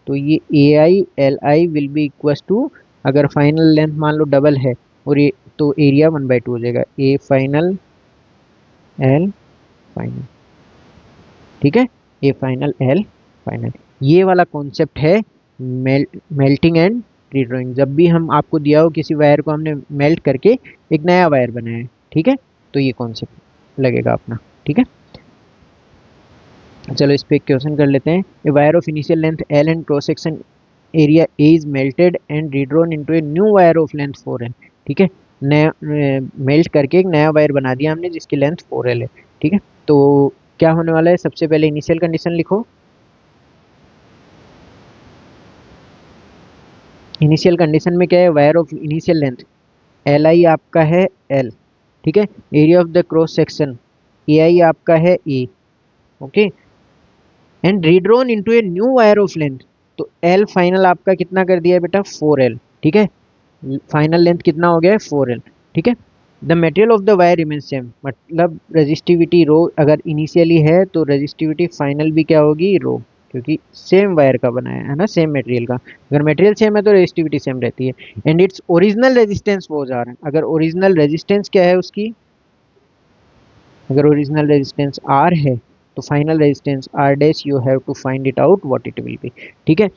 A: तो ये A I L I will be equals to, अगर फाइनल लेंथ मान लो डबल है और ये, तो एरिया 1/2 हो जाएगा, ए फाइनल एल फाइनल, ठीक है। ए फाइनल एल फाइनल, ये वाला कॉन्सेप्ट है मेल्टिंग एंड रीड्रॉइंग। जब भी हम आपको दिया हो किसी वायर को हमने मेल्ट करके एक नया वायर बनाया है, ठीक है, तो ये कॉन्सेप्ट लगेगा अपना, ठीक है। चलो इस पे क्वेश्चन कर लेते हैं। A wire of initial length L and cross section area A is melted and redrawn into a new wire of length 4L, ठीक है। नया मेल्ट करके एक नया वायर बना दिया हमने जिसकी लेंथ 4L है, ठीक है। तो क्या होने वाला है, सबसे पहले इनिशियल कंडीशन लिखो। इनिशियल कंडीशन में क्या है, wire of initial length L I आपका है एल, ठीक है। Area of the cross section A I आपका है A, okay. And redrawn into a new wire of length, तो एल फाइनल आपका कितना कर दिया है बेटा 4L, ठीक है। फाइनल लेंथ कितना हो गया है 4L, ठीक है। The material of the wire remain same, मतलब रेजिस्टिविटी रो अगर इनिशियली है तो रेजिस्टिविटी फाइनल भी क्या होगी रो, क्योंकि सेम वायर का बनाया है ना, सेम मटेरियल का। अगर मटेरियल सेम है तो रेजिस्टिविटी सेम रहती है। एंड इट्स ओरिजिनल रेजिस्टेंस वो जा रहा है, अगर ओरिजिनल रेजिस्टेंस क्या है उसकी, अगर ओरिजिनल रेजिस्टेंस आर है तो final resistance R dash you have to find it out what it will be, ठीक है।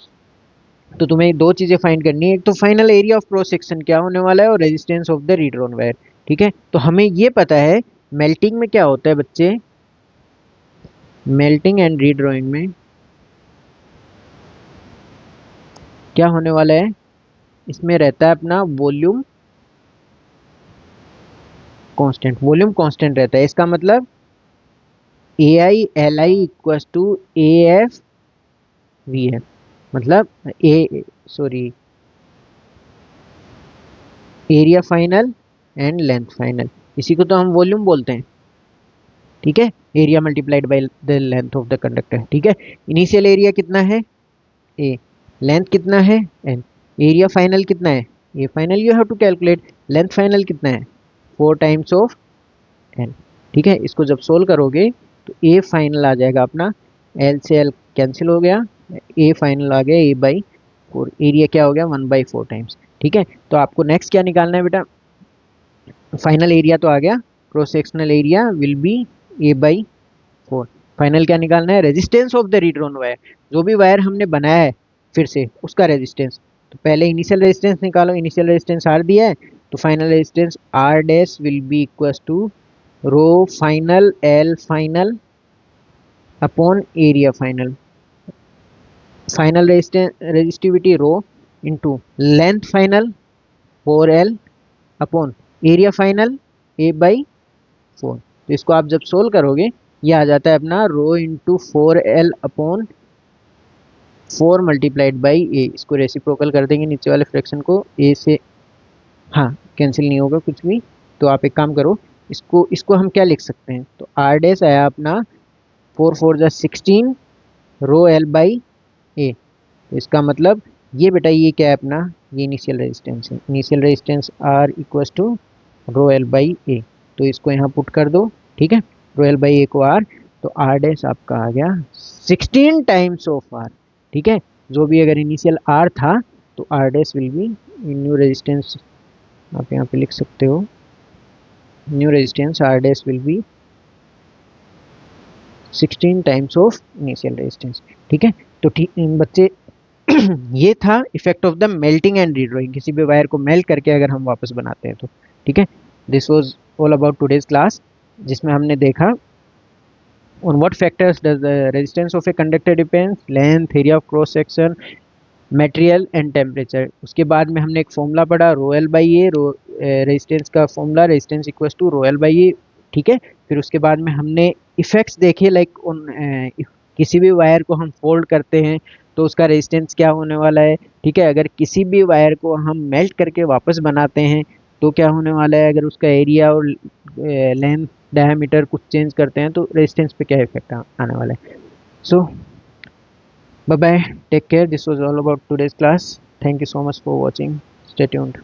A: तो तुम्हें दो चीजें फाइंड करनी है, एक तो final area of cross section क्या होने वाला है और resistance of the redrawn wire, ठीक है। तो हमें ये पता है मेल्टिंग में क्या होता है बच्चे, मेल्टिंग एंड रीड्रॉइंग में क्या होने वाला है, इसमें रहता है अपना वॉल्यूम कांस्टेंट, वॉल्यूम कांस्टेंट रहता है। इसका मतलब A I L I equal to A F V F, मतलब A sorry area final and length final, इसी को तो हम वॉल्यूम बोलते हैं, ठीक है। Area multiplied by the length of the conductor, ठीक है। इनिशियल एरिया कितना है ए, लेंथ कितना है एन, एरिया फाइनल कितना है A final, you have to calculate. Length final कितना है 4 टाइम्स ऑफ एन, ठीक है। इसको जब सोल्व करोगे तो ए फाइनल आ जाएगा अपना, एल से एल कैंसिल हो गया, ए फाइनल आ गया A/4, एरिया क्या हो गया 1/4 टाइम्स, ठीक है। तो आपको नेक्स्ट क्या निकालना है बेटा, फाइनल एरिया तो आ गया, cross sectional area will B A/4। Final क्या निकालना है, resistance of the redrawn wire, जो भी वायर हमने बनाया है फिर से उसका रेजिस्टेंस। तो पहले इनिशियल रेजिस्टेंस निकालो, इनिशियल रेजिस्टेंस आर दिया है तो final resistance R dash will be equal to rho final L final upon area final, final resistivity rho into length final 4L upon area final A/4। तो इसको आप जब solve करोगे ये आ जाता है अपना rho into 4L upon 4 multiplied by A, इसको रेसिप्रोकल कर देंगे नीचे वाले फ्रैक्शन को ए से, हाँ कैंसिल नहीं होगा कुछ भी। तो आप एक काम करो, इसको इसको हम क्या लिख सकते हैं, तो आर डैश आया अपना 4 4 जा 16 रो एल बाई ए, तो इसका मतलब ये बेटा ये क्या है अपना, ये इनिशियल रेजिस्टेंस है। Initial resistance R equals to rho L by A, तो इसको यहाँ पुट कर दो, ठीक है, रो एल बाई ए को आर, तो आर डैश आपका आ गया 16 टाइम्स ऑफ आर, ठीक है। जो भी अगर इनिशियल आर था तो R dash will be, new resistance आप यहाँ पे लिख सकते हो, new resistance R dash will be 16 times of initial resistance, ठीक है। तो ठीक बच्चे ये था effect of the melting and redrawing, किसी भी वायर को मेल्ट करके अगर हम वापस बनाते हैं तो, ठीक है। This was all about today's class, जिसमें हमने देखा on what factors does the resistance of a conductor depends, length, area of cross section, material and temperature. उसके बाद में हमने एक फॉर्मूला पढ़ा rho L by A, rho resistance का formula, resistance equals to rho L by A, ठीक है। फिर उसके बाद में हमने इफेक्ट्स देखे, लाइक उन किसी भी वायर को हम फोल्ड करते हैं तो उसका रेजिस्टेंस क्या होने वाला है, ठीक है। अगर किसी भी वायर को हम मेल्ट करके वापस बनाते हैं तो क्या होने वाला है, अगर उसका एरिया और लेंथ डायमीटर कुछ चेंज करते हैं तो रेजिस्टेंस पे क्या इफेक्ट आने वाला है। सो bye bye, take care. This was all about today's class. Thank you so much for watching. Stay tuned.